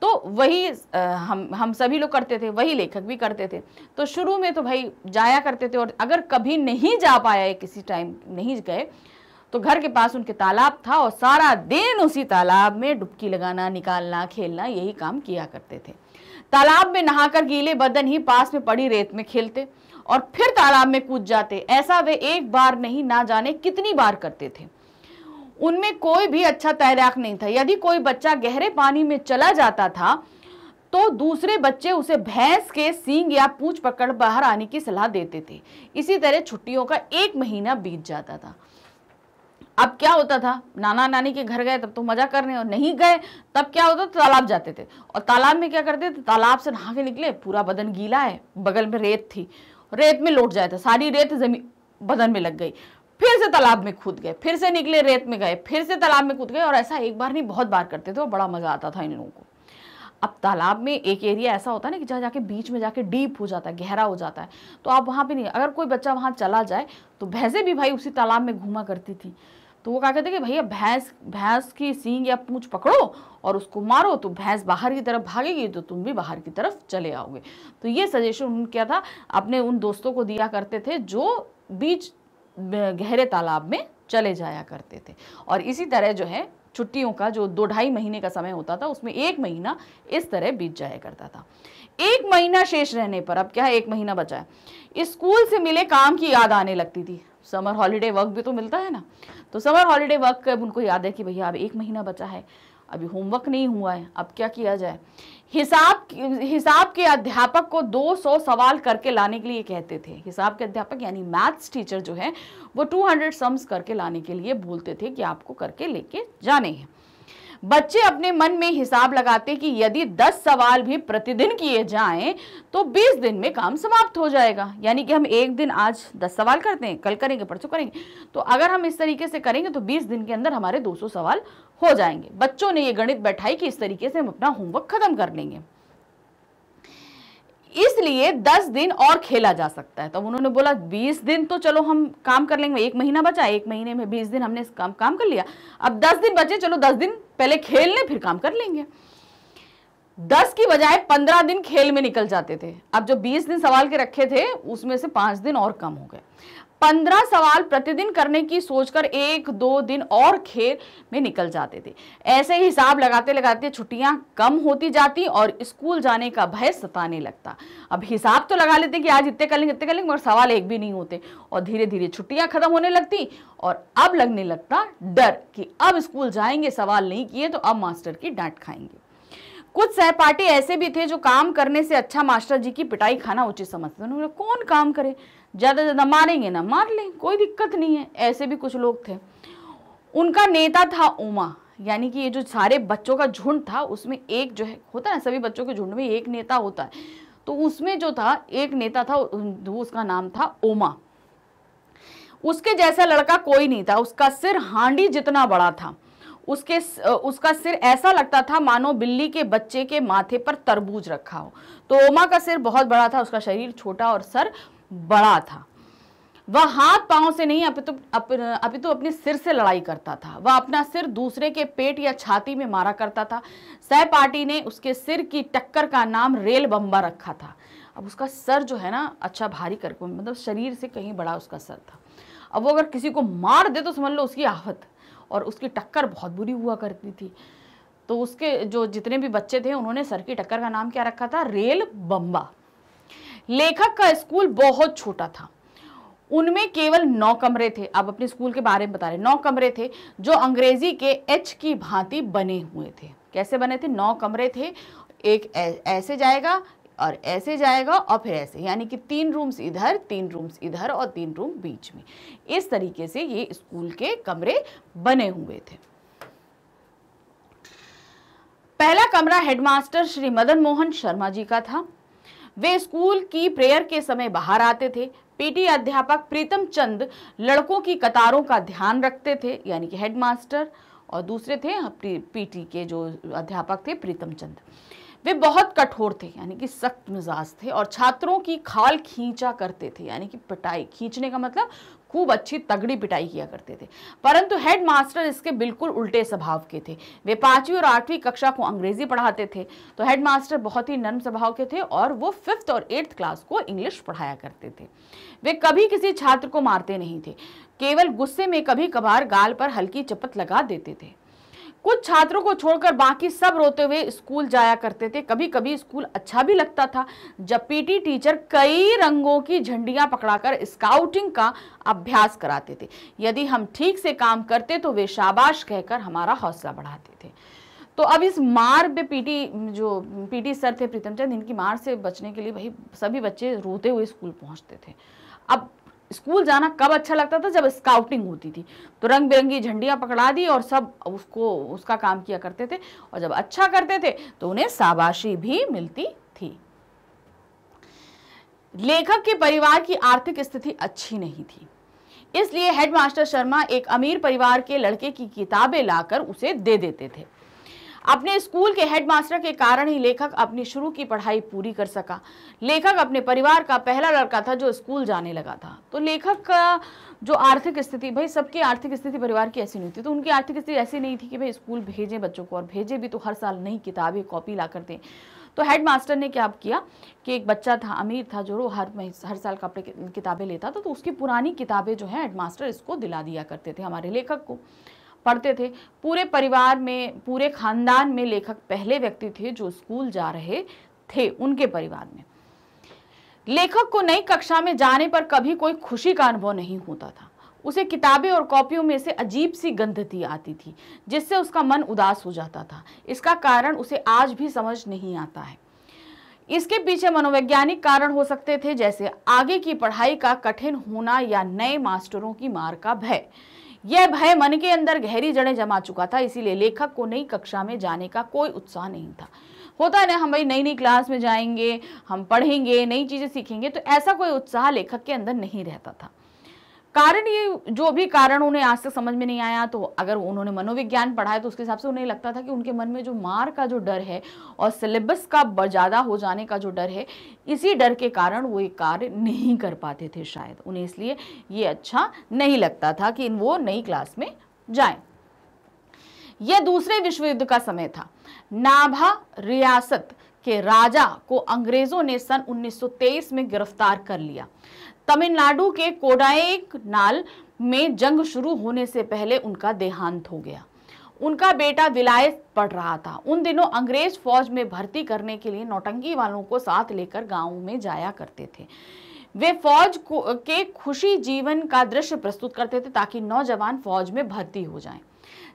तो वही हम सभी लोग करते थे, वही लेखक भी करते थे। तो शुरू में तो भाई जाया करते थे, और अगर कभी नहीं जा पाया, किसी टाइम नहीं गए, तो घर के पास उनके तालाब था और सारा दिन उसी तालाब में डुबकी लगाना, निकालना, खेलना, यही काम किया करते थे। तालाब में नहाकर गीले बदन ही पास में पड़ी रेत में खेलते और फिर तालाब में कूद जाते। ऐसा वे एक बार नहीं, ना जाने कितनी बार करते थे। उनमें कोई भी अच्छा तैराक नहीं था। यदि कोई बच्चा गहरे पानी में चला जाता था तो दूसरे बच्चे उसे भैंस के सींग या पूंछ पकड़ बाहर आने की सलाह देते थे। इसी तरह छुट्टियों का 1 महीना बीत जाता था। अब क्या होता था, नाना नानी के घर गए तब तो मजा करने, और नहीं गए तब क्या होता, तालाब जाते थे। और तालाब में क्या करते थे, तालाब से नहा के निकले, पूरा बदन गीला है, बगल में रेत थी, रेत में लौट जाए था, सारी रेत जमीन बदन में लग गई, फिर से तालाब में कूद गए, फिर से निकले, रेत में गए, फिर से तालाब में कूद गए। और ऐसा एक बार नहीं, बहुत बार करते थे और बड़ा मजा आता था इन लोगों को। अब तालाब में एक एरिया ऐसा होता है ना कि जहाँ जाके बीच में जाके डीप हो जाता है, गहरा हो जाता है, तो आप वहाँ पे नहीं, अगर कोई बच्चा वहाँ चला जाए तो भैंसें भी भाई उसी तालाब में घूमा करती थी। तो वो क्या कहते कि भैया भैंस की सींग या पूंछ पकड़ो और उसको मारो, तो भैंस बाहर की तरफ भागेगी तो तुम भी बाहर की तरफ चले आओगे। तो ये सजेशन उन्होंने क्या था, अपने उन दोस्तों को दिया करते थे जो बीच गहरे तालाब में चले जाया करते थे। और इसी तरह जो है छुट्टियों का जो 2-2.5 महीने का समय होता था, उसमें 1 महीना इस तरह बीत जाया करता था। 1 महीना शेष रहने पर, अब क्या है 1 महीना बचा है, स्कूल से मिले काम की याद आने लगती थी। समर हॉलीडे वर्क भी तो मिलता है ना, तो समर हॉलीडे वर्क कब उनको याद है कि भैया अब 1 महीना बचा है, अभी होमवर्क नहीं हुआ है, अब क्या किया जाए। हिसाब के अध्यापक को 200 सवाल करके लाने के लिए कहते थे। हिसाब के अध्यापक यानी मैथ्स टीचर जो है वो 200 सम्स करके लाने के लिए बोलते थे कि आपको करके लेके जाने हैं। बच्चे अपने मन में हिसाब लगाते कि यदि 10 सवाल भी प्रतिदिन किए जाएं तो 20 दिन में काम समाप्त हो जाएगा। यानी कि हम एक दिन आज 10 सवाल करते हैं, कल करेंगे, परसों करेंगे, तो अगर हम इस तरीके से करेंगे तो 20 दिन के अंदर हमारे 200 सवाल हो जाएंगे। बच्चों ने ये गणित बैठाई कि इस तरीके से हम अपना होमवर्क खत्म कर लेंगे, इसलिए 10 दिन और खेला जा सकता है। तो उन्होंने बोला 20 दिन तो चलो हम काम कर लेंगे, 1 महीना बचा, 1 महीने में 20 दिन हमने काम कर लिया, अब 10 दिन बचे, चलो 10 दिन पहले खेल लें फिर काम कर लेंगे। 10 की बजाय 15 दिन खेल में निकल जाते थे। अब जो 20 दिन सवाल के रखे थे उसमें से 5 दिन और कम हो गए। 15 सवाल प्रतिदिन करने की सोचकर 1-2 दिन और खेल में निकल जाते थे। ऐसे ही हिसाब लगाते लगाते छुट्टियां कम होती जाती और स्कूल जाने का भय सताने लगता। अब हिसाब तो लगा लेते कि आज इतने कर लेंगे, मगर सवाल एक भी नहीं होते, और धीरे धीरे छुट्टियां खत्म होने लगती और अब लगने लगता डर कि अब स्कूल जाएंगे, सवाल नहीं किए तो अब मास्टर की डांट खाएंगे। कुछ सहपाठी ऐसे भी थे जो काम करने से अच्छा मास्टर जी की पिटाई खाना उचित समझते। उन्होंने कौन काम करे, ज्यादा ज्यादा मारेंगे ना मार लें, कोई दिक्कत नहीं है। ऐसे भी कुछ लोग थे। उनका नेता था ओमा, यानी कि ये जो सारे बच्चों का झुंड था उसमें एक जो है होता है, सभी बच्चों के झुंड में एक नेता होता है, तो उसमें जो था एक नेता था, उसका नाम था ओमा। उसके जैसा लड़का कोई नहीं था। उसका सिर हांडी जितना बड़ा था। उसका सिर ऐसा लगता था मानो बिल्ली के बच्चे के माथे पर तरबूज रखा हो। तो ओमा का सिर बहुत बड़ा था, उसका शरीर छोटा और सर बड़ा था। वह हाथ पांव से नहीं अपितु अपने सिर से लड़ाई करता था। वह अपना सिर दूसरे के पेट या छाती में मारा करता था। सहपाठी ने उसके सिर की टक्कर का नाम रेल बम्बा रखा था। अब उसका सर जो है ना अच्छा भारी करके, मतलब शरीर से कहीं बड़ा उसका सर था। अब वो अगर किसी को मार दे तो समझ लो उसकी आफत, और उसकी टक्कर बहुत बुरी हुआ करती थी। तो उसके जो जितने भी बच्चे थे उन्होंने सर की टक्कर का नाम क्या रखा था, रेल बम्बा। लेखक का स्कूल बहुत छोटा था। उनमें केवल 9 कमरे थे। अब अपने स्कूल के बारे में बता रहे, 9 कमरे थे जो अंग्रेजी के एच की भांति बने हुए थे। कैसे बने थे? 9 कमरे थे, एक ऐसे जाएगा और ऐसे जाएगा और फिर ऐसे, यानी कि 3 रूम्स इधर, 3 रूम्स इधर और 3 रूम बीच में। इस तरीके से ये स्कूल के कमरे बने हुए थे। पहला कमरा हेडमास्टर श्री मदन मोहन शर्मा जी का था। वे स्कूल की प्रेयर के समय बाहर आते थे। पीटी अध्यापक प्रीतम चंद लड़कों की कतारों का ध्यान रखते थे, यानी कि हेडमास्टर। और दूसरे थे पीटी के जो अध्यापक थे प्रीतम चंद। वे बहुत कठोर थे, यानी कि सख्त मिजाज थे और छात्रों की खाल खींचा करते थे, यानी कि पिटाई, खींचने का मतलब खूब अच्छी तगड़ी पिटाई किया करते थे। परंतु हेड मास्टर इसके बिल्कुल उल्टे स्वभाव के थे। वे 5वीं और 8वीं कक्षा को अंग्रेजी पढ़ाते थे, तो हेड मास्टर बहुत ही नर्म स्वभाव के थे और वो 5th और 8th क्लास को इंग्लिश पढ़ाया करते थे। वे कभी किसी छात्र को मारते नहीं थे, केवल गुस्से में कभी कभार गाल पर हल्की चपत लगा देते थे। कुछ छात्रों को छोड़कर बाकी सब रोते हुए स्कूल जाया करते थे। कभी कभी स्कूल अच्छा भी लगता था जब पीटी टीचर कई रंगों की झंडियां पकड़ाकर स्काउटिंग का अभ्यास कराते थे। यदि हम ठीक से काम करते तो वे शाबाश कहकर हमारा हौसला बढ़ाते थे। तो अब इस मार पे पीटी सर थे प्रीतम चंद, इनकी मार से बचने के लिए भाई सभी बच्चे रोते हुए स्कूल पहुंचते थे। अब स्कूल जाना कब अच्छा लगता था? जब स्काउटिंग होती थी, तो रंग बिरंगी झंडियां पकड़ा दी और सब उसका काम किया करते थे, और जब अच्छा करते थे तो उन्हें शाबाशी भी मिलती थी। लेखक के परिवार की आर्थिक स्थिति अच्छी नहीं थी, इसलिए हेडमास्टर शर्मा एक अमीर परिवार के लड़के की किताबें लाकर उसे दे देते थे। अपने स्कूल के हेडमास्टर के कारण ही लेखक अपनी शुरू की पढ़ाई पूरी कर सका। लेखक अपने परिवार का पहला लड़का था जो स्कूल जाने लगा था। तो लेखक का जो आर्थिक स्थिति, भाई सबकी आर्थिक स्थिति परिवार की ऐसी नहीं थी, तो उनकी आर्थिक स्थिति ऐसी नहीं थी कि भाई स्कूल भेजें बच्चों को, और भेजे भी तो हर साल नई किताबें कॉपी ला कर दें। तो हेडमास्टर ने क्या किया कि एक बच्चा था, अमीर था, जो हर साल किताबें लेता था, तो उसकी पुरानी किताबें जो है हेडमास्टर इसको दिला दिया करते थे, हमारे लेखक को पढ़ते थे। पूरे परिवार में, पूरे खानदान में लेखक पहले व्यक्ति थे जो स्कूल जा रहे थे उनके परिवार में। लेखक को नई कक्षा में जाने पर कभी कोई खुशी का अनुभव नहीं होता था। उसे किताबें और कॉपियों में से अजीब सी गंध आती थी, जिससे उसका मन उदास हो जाता था। इसका कारण उसे आज भी समझ नहीं आता है। इसके पीछे मनोवैज्ञानिक कारण हो सकते थे, जैसे आगे की पढ़ाई का कठिन होना या नए मास्टरों की मार का भय। यह भय मन के अंदर गहरी जड़ें जमा चुका था, इसीलिए लेखक को नई कक्षा में जाने का कोई उत्साह नहीं था। होता है ना, हम भाई नई नई क्लास में जाएंगे, हम पढ़ेंगे, नई चीजें सीखेंगे, तो ऐसा कोई उत्साह लेखक के अंदर नहीं रहता था। कारण ये जो भी कारण उन्हें आज तक समझ में नहीं आया, तो अगर उन्होंने मनोविज्ञान पढ़ा है तो उसके हिसाब से उन्हें लगता था कि उनके मन में जो मार का जो डर है और सिलेबस का ज़्यादा हो जाने का जो डर है, इसी डर के कारण वो ये कार्य नहीं कर पाते थे शायद। उन्हें इसलिए ये अच्छा नहीं लगता था कि वो नई क्लास में जाएं। यह दूसरे विश्व युद्ध का समय था। नाभा रियासत के राजा को अंग्रेजों ने सन 1923 में गिरफ्तार कर लिया। तमिलनाडु के कोडाईकनाल में जंग शुरू होने से पहले उनका देहांत हो गया। उनका बेटा विलायत पढ़ रहा था। उन दिनों अंग्रेज फौज में भर्ती करने के लिए नौटंकी वालों को साथ लेकर गांव में जाया करते थे। वे फौज के खुशी जीवन का दृश्य प्रस्तुत करते थे ताकि नौजवान फौज में भर्ती हो जाएं।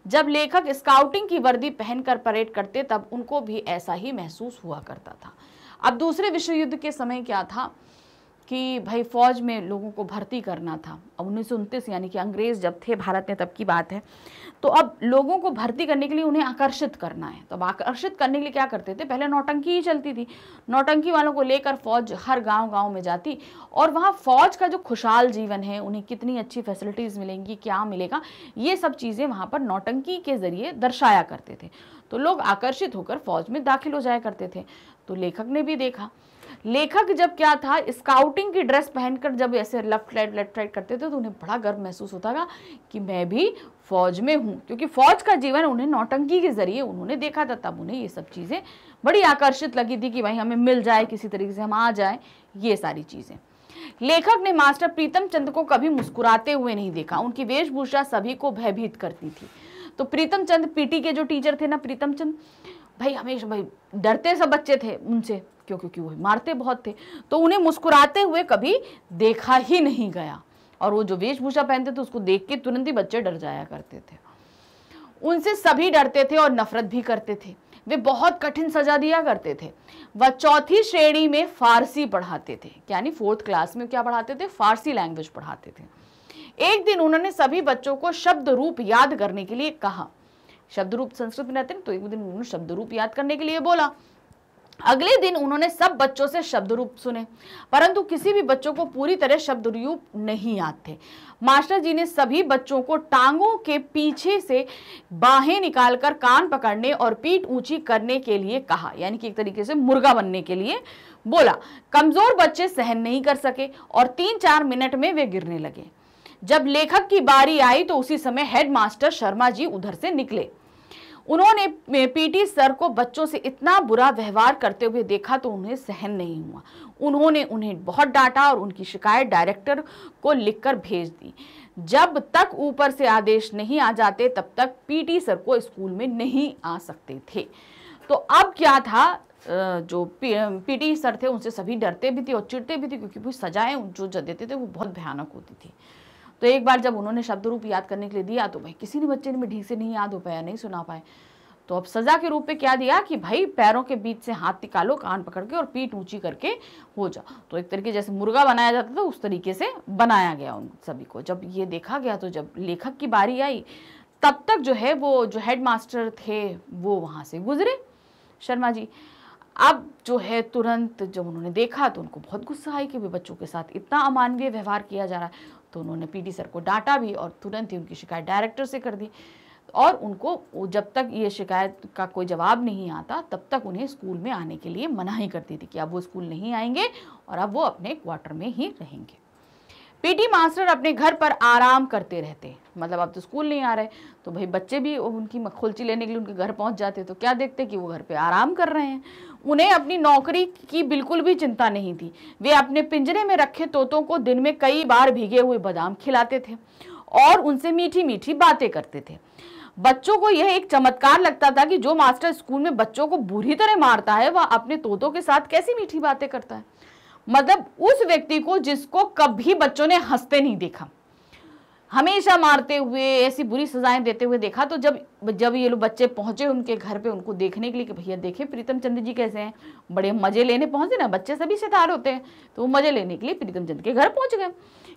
जब लेखक स्काउटिंग की वर्दी पहनकर परेड करते तब उनको भी ऐसा ही महसूस हुआ करता था। अब दूसरे विश्व युद्ध के समय क्या था कि भाई फौज में लोगों को भर्ती करना था। अब 1929 यानी कि अंग्रेज जब थे भारत में तब की बात है, तो अब लोगों को भर्ती करने के लिए उन्हें आकर्षित करना है। तो अब आकर्षित करने के लिए क्या करते थे, पहले नौटंकी ही चलती थी। नौटंकी वालों को लेकर फौज हर गांव में जाती और वहाँ फौज का जो खुशहाल जीवन है, उन्हें कितनी अच्छी फैसिलिटीज़ मिलेंगी, क्या मिलेगा, ये सब चीज़ें वहाँ पर नौटंकी के जरिए दर्शाया करते थे। तो लोग आकर्षित होकर फौज में दाखिल हो जाया करते थे। तो लेखक ने भी देखा, लेखक जब क्या था, स्काउटिंग की ड्रेस पहनकर जब ऐसे लेफ्ट राइट करते थे तो उन्हें बड़ा गर्व महसूस होता था कि मैं भी फौज में हूँ, क्योंकि फौज का जीवन उन्हें नौटंकी के जरिए उन्होंने देखा था। तब उन्हें ये सब चीज़ें बड़ी आकर्षित लगी थी कि भाई हमें मिल जाए, किसी तरीके से हम आ जाए, ये सारी चीज़ें। लेखक ने मास्टर प्रीतम चंद को कभी मुस्कुराते हुए नहीं देखा। उनकी वेशभूषा सभी को भयभीत करती थी। तो प्रीतम चंद पीटी के जो टीचर थे ना, प्रीतम चंद, भाई हमेशा भाई डरते सब बच्चे थे उनसे, क्योंकि वो मारते बहुत थे, तो उन्हें मुस्कुराते हुए कभी देखा ही नहीं गया। और वो जो वेशभूषा पहनते थे उसको देख के तुरंत ही बच्चे डर जाया करते थे। उनसे सभी डरते थे और नफरत भी करते थे। वे बहुत कठिन सजा दिया करते थे। वह चौथी श्रेणी में फारसी पढ़ाते थे, यानी 4th क्लास में क्या पढ़ाते थे, फारसी लैंग्वेज पढ़ाते थे। एक दिन उन्होंने सभी बच्चों को शब्द रूप याद करने के लिए कहा। शब्द रूप संस्कृत में रहते हैं, तो एक दिन उन्होंने शब्द रूप याद करने के लिए बोला। अगले दिन उन्होंने सब बच्चों से शब्द रूप सुने, परंतु किसी भी बच्चों को पूरी तरह शब्द रूप नहीं याद थे। मास्टर जी ने सभी बच्चों को टांगों के पीछे से बाहें निकालकर कान पकड़ने और पीठ ऊंची करने के लिए कहा, यानी कि एक तरीके से मुर्गा बनने के लिए बोला। कमजोर बच्चे सहन नहीं कर सके और 3-4 मिनट में वे गिरने लगे। जब लेखक की बारी आई तो उसी समय हेडमास्टर शर्मा जी उधर से निकले। उन्होंने पीटी सर को बच्चों से इतना बुरा व्यवहार करते हुए देखा तो उन्हें सहन नहीं हुआ। उन्होंने उन्हें बहुत डांटा और उनकी शिकायत डायरेक्टर को लिखकर भेज दी। जब तक ऊपर से आदेश नहीं आ जाते तब तक पीटी सर को स्कूल में नहीं आ सकते थे। तो अब क्या था, जो पीटी सर थे उनसे सभी डरते भी थे और चिढ़ते भी थे, क्योंकि वो सजाएं जो देते थे वो बहुत भयानक होती थी। तो एक बार जब उन्होंने शब्द रूप याद करने के लिए दिया तो भाई किसी ने बच्चे ने ठीक से नहीं याद हो पाया, नहीं सुना पाए। तो अब सजा के रूप में क्या दिया कि भाई पैरों के बीच से हाथ निकालो कान पकड़ के और पीठ ऊंची करके हो जाओ। तो एक तरीके जैसे मुर्गा बनाया जाता था उस तरीके से बनाया गया उन सभी को। जब ये देखा गया तो जब लेखक की बारी आई तब तक जो है वो जो हेडमास्टर थे वो वहां से गुजरे, शर्मा जी। अब जो है तुरंत जब उन्होंने देखा तो उनको बहुत गुस्सा आई कि वे बच्चों के साथ इतना अमानवीय व्यवहार किया जा रहा है। तो उन्होंने पीटी सर को डांटा भी और तुरंत ही उनकी शिकायत डायरेक्टर से कर दी। और उनको जब तक ये शिकायत का कोई जवाब नहीं आता तब तक उन्हें स्कूल में आने के लिए मनाही कर दी थी कि अब वो स्कूल नहीं आएंगे और अब वो अपने क्वार्टर में ही रहेंगे। पीटी मास्टर अपने घर पर आराम करते रहते, मतलब अब तो स्कूल नहीं आ रहे तो भाई बच्चे भी उनकी खुलची लेने के लिए उनके घर पहुंच जाते, तो क्या देखते कि वो घर पे आराम कर रहे हैं। उन्हें अपनी नौकरी की बिल्कुल भी चिंता नहीं थी। वे अपने पिंजरे में रखे तोतों को दिन में कई बार भीगे हुए बादाम खिलाते थे और उनसे मीठी मीठी बातें करते थे। बच्चों को यह एक चमत्कार लगता था कि जो मास्टर स्कूल में बच्चों को बुरी तरह मारता है वह अपने तोतों के साथ कैसी मीठी बातें करता है। मतलब उस व्यक्ति को जिसको कभी बच्चों ने हंसते नहीं देखा, हमेशा मारते हुए ऐसी बुरी सजाएं देते हुए देखा। तो जब ये लोग बच्चे पहुंचे उनके घर पे उनको देखने के लिए कि भैया देखे प्रीतम चंद्र जी कैसे हैं, बड़े मजे लेने पहुंचे ना, बच्चे सभी शैतान होते हैं, तो वो मजे लेने के लिए प्रीतम चंद्र के घर पहुंच गए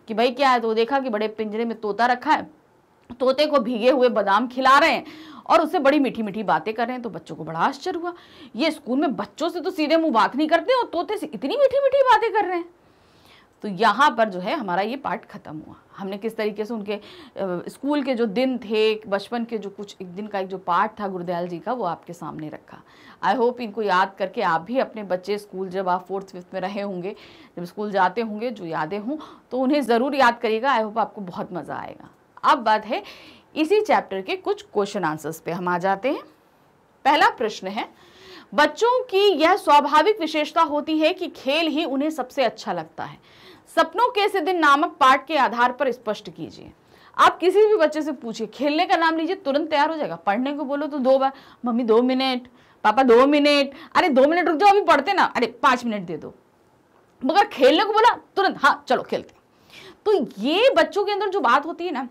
कि भाई क्या है। तो देखा कि बड़े पिंजरे में तोता रखा है, तोते को भीगे हुए बादाम खिला रहे हैं और उससे बड़ी मीठी मीठी बातें कर रहे हैं। तो बच्चों को बड़ा आश्चर्य हुआ, ये स्कूल में बच्चों से तो सीधे मुंह बात नहीं करते और तोते से इतनी मीठी मीठी बातें कर रहे हैं। तो यहाँ पर जो है हमारा ये पार्ट खत्म हुआ। हमने किस तरीके से उनके स्कूल के जो दिन थे, बचपन के जो कुछ एक दिन का एक जो पार्ट था गुरुदयाल जी का, वो आपके सामने रखा। आई होप इनको याद करके आप भी अपने बच्चे स्कूल जब आप 4th-5th में रहे होंगे, जब स्कूल जाते होंगे, जो यादें हों तो उन्हें ज़रूर याद करिएगा। आई होप आपको बहुत मज़ा आएगा। अब बात है इसी चैप्टर के कुछ क्वेश्चन आंसर्स पे हम आ जाते हैं। पहला प्रश्न है, बच्चों की यह स्वाभाविक विशेषता होती है कि खेल ही उन्हें सबसे अच्छा लगता है। सपनों के ऐसे दिन नामक पाठ के आधार पर स्पष्ट कीजिए। आप किसी भी बच्चे से पूछिए, खेलने का नाम लीजिए, तुरंत तैयार हो जाएगा। पढ़ने को बोलो तो 2 बार, मम्मी 2 मिनट, पापा 2 मिनट, अरे 2 मिनट रुक जाओ अभी पढ़ते ना, अरे 5 मिनट दे दो। मगर खेलने को बोला तुरंत हाँ चलो खेलते। तो ये बच्चों के अंदर जो बात होती है ना,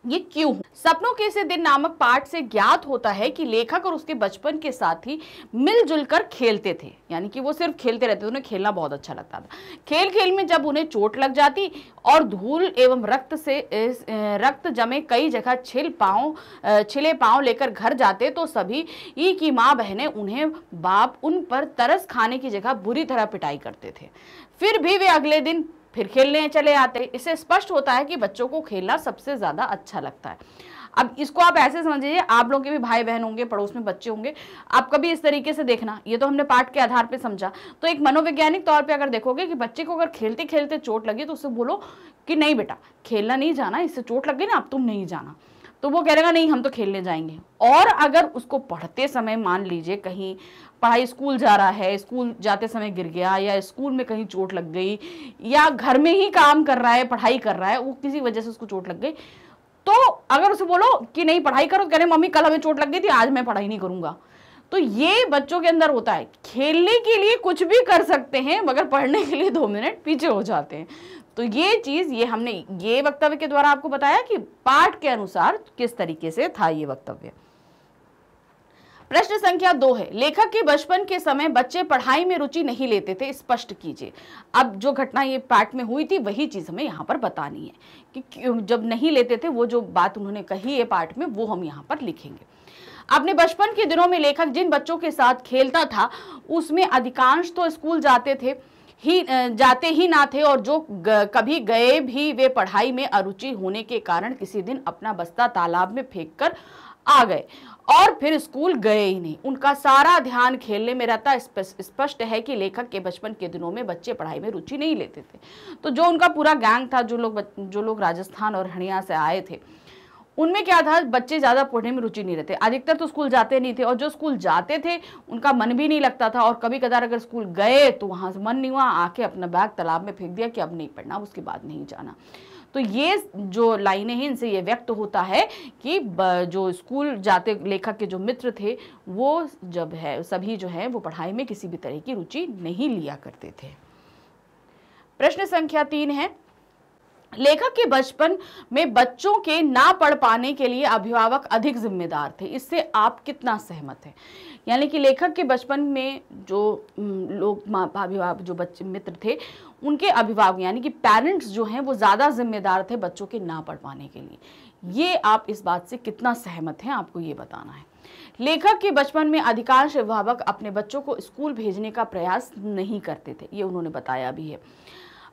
ये क्यों? सपनों के ऐसे दिन नामक पाठ से ज्ञात होता है कि लेखक और उसके बचपन के साथी मिलजुल कर खेलते थे, यानी कि वो सिर्फ खेलते रहते थे, उन्हें खेलना बहुत अच्छा लगता था। खेल खेल में जब उन्हें चोट लग जाती और धूल एवं रक्त जमे कई जगह छिले पांव लेकर घर जाते तो सभी की माँ बहनें उन्हें बाप उन पर तरस खाने की जगह बुरी तरह पिटाई करते थे। फिर भी वे अगले दिन फिर खेलने चले आते। इससे स्पष्ट होता है कि बच्चों को खेलना सबसे ज्यादा अच्छा लगता है। अब इसको आप ऐसे समझिए, आप लोगों के भी भाई बहन होंगे, पड़ोस में बच्चे होंगे, आप कभी इस तरीके से देखना, ये तो हमने पाठ के आधार पे समझा, तो एक मनोवैज्ञानिक तौर पे अगर देखोगे कि बच्चे को अगर खेलते खेलते चोट लगी तो उससे बोलो कि नहीं बेटा खेलना नहीं जाना, इससे चोट लग गई ना, अब तुम नहीं जाना, तो वो कहेगा नहीं हम तो खेलने जाएंगे। और अगर उसको पढ़ते समय मान लीजिए कहीं पढ़ाई, स्कूल जा रहा है, स्कूल जाते समय गिर गया या स्कूल में कहीं चोट लग गई या घर में ही काम कर रहा है, पढ़ाई कर रहा है, वो किसी वजह से उसको चोट लग गई, तो अगर उसे बोलो कि नहीं पढ़ाई करो, कह रहे मम्मी कल हमें चोट लग गई थी, आज मैं पढ़ाई नहीं करूंगा। तो ये बच्चों के अंदर होता है, खेलने के लिए कुछ भी कर सकते हैं मगर पढ़ने के लिए 2 मिनट पीछे हो जाते हैं। तो ये चीज ये हमने ये वक्तव्य के द्वारा आपको बताया कि पाठ के अनुसार किस तरीके से था ये वक्तव्य। प्रश्न संख्या 2 है, लेखक के बचपन के समय बच्चे पढ़ाई में रुचि नहीं लेते थे, स्पष्ट कीजिए। अब जो घटना ये पाठ में हुई थी वही चीज हमें यहाँ पर बतानी है कि जब नहीं लेते थे, वो जो बात उन्होंने कही है पाठ में वो हम यहाँ पर लिखेंगे। अपने बचपन के दिनों में लेखक जिन बच्चों के साथ खेलता था उसमें अधिकांश तो स्कूल जाते ही ना थे, और जो कभी गए भी वे पढ़ाई में अरुचि होने के कारण किसी दिन अपना बस्ता तालाब में फेंक कर आ गए और फिर स्कूल गए ही नहीं। उनका सारा ध्यान खेलने में रहता। स्पष्ट है कि लेखक के बचपन के दिनों में बच्चे पढ़ाई में रुचि नहीं लेते थे। तो जो उनका पूरा गैंग था, जो लोग राजस्थान और हरियाणा से आए थे, उनमें क्या था, बच्चे ज़्यादा पढ़ने में रुचि नहीं रहते। अधिकतर तो स्कूल जाते नहीं थे, और जो स्कूल जाते थे उनका मन भी नहीं लगता था, और कभी कदार अगर स्कूल गए तो वहाँ से मन नहीं हुआ, आके अपना बैग तालाब में फेंक दिया कि अब नहीं पढ़ना, उसके बाद नहीं जाना। तो ये जो लाइनें हैं, इनसे ये व्यक्त होता है कि जो स्कूल जाते लेखक के जो मित्र थे वो सभी जो है वो पढ़ाई में किसी भी तरह की रुचि नहीं लिया करते थे। प्रश्न संख्या 3 है, लेखक के बचपन में बच्चों के ना पढ़ पाने के लिए अभिभावक अधिक जिम्मेदार थे। इससे आप कितना सहमत हैं? यानी कि लेखक के बचपन में जो अभिभावक, जो बच्चे मित्र थे, उनके अभिभावक यानी कि पेरेंट्स जो हैं वो ज़्यादा जिम्मेदार थे बच्चों के ना पढ़ पाने के लिए। ये आप इस बात से कितना सहमत हैं, आपको ये बताना है। लेखक के बचपन में अधिकांश अभिभावक अपने बच्चों को स्कूल भेजने का प्रयास नहीं करते थे, ये उन्होंने बताया भी है।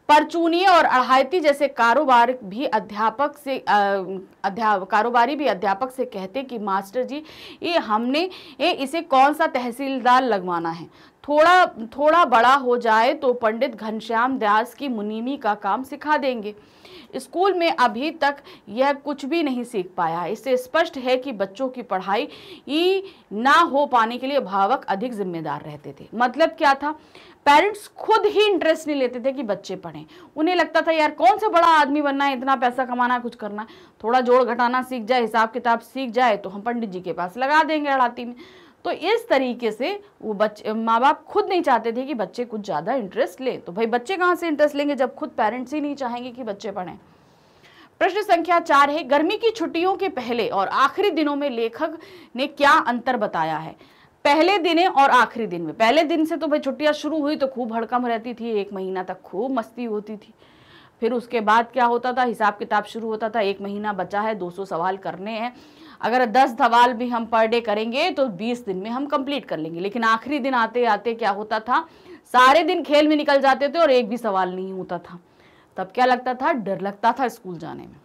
परचूनिये और अढ़ाइती जैसे कारोबारी भी अध्यापक से कहते कि मास्टर जी, इसे कौन सा तहसीलदार लगवाना है, थोड़ा बड़ा हो जाए तो पंडित घनश्याम दास की मुनीमी का काम सिखा देंगे। स्कूल में अभी तक यह कुछ भी नहीं सीख पाया। इससे स्पष्ट है कि बच्चों की पढ़ाई ना हो पाने के लिए अभिभावक अधिक जिम्मेदार रहते थे। मतलब क्या था, पेरेंट्स खुद ही इंटरेस्ट नहीं लेते थे कि बच्चे पढ़ें। उन्हें लगता था यार कौन सा बड़ा आदमी बनना है, इतना पैसा कमाना है, कुछ करना है, थोड़ा जोड़ घटाना सीख जाए, हिसाब किताब सीख जाए तो हम पंडित जी के पास लगा देंगे अड़ाती में। तो इस तरीके से वो माँ बाप खुद नहीं चाहते थे कि बच्चे कुछ ज़्यादा इंटरेस्ट ले। तो भाई बच्चे कहाँ से इंटरेस्ट लेंगे जब खुद पेरेंट्स ही नहीं चाहेंगे कि बच्चे पढ़ें। प्रश्न संख्या 4 है, गर्मी की छुट्टियों के पहले और आखिरी दिनों में लेखक ने क्या अंतर बताया है? पहले दिन और आखिरी दिन में। पहले दिन से तो भाई छुट्टियां शुरू हुई तो खूब हड़कम रहती थी, 1 महीना तक खूब मस्ती होती थी। फिर उसके बाद क्या होता था, हिसाब किताब शुरू होता था, 1 महीना बचा है, 200 सवाल करने हैं, अगर 10 सवाल भी हम पर डे करेंगे तो 20 दिन में हम कंप्लीट कर लेंगे। लेकिन आखिरी दिन आते आते क्या होता था, सारे दिन खेल में निकल जाते थे और एक भी सवाल नहीं होता था। तब क्या लगता था, डर लगता था स्कूल जाने में।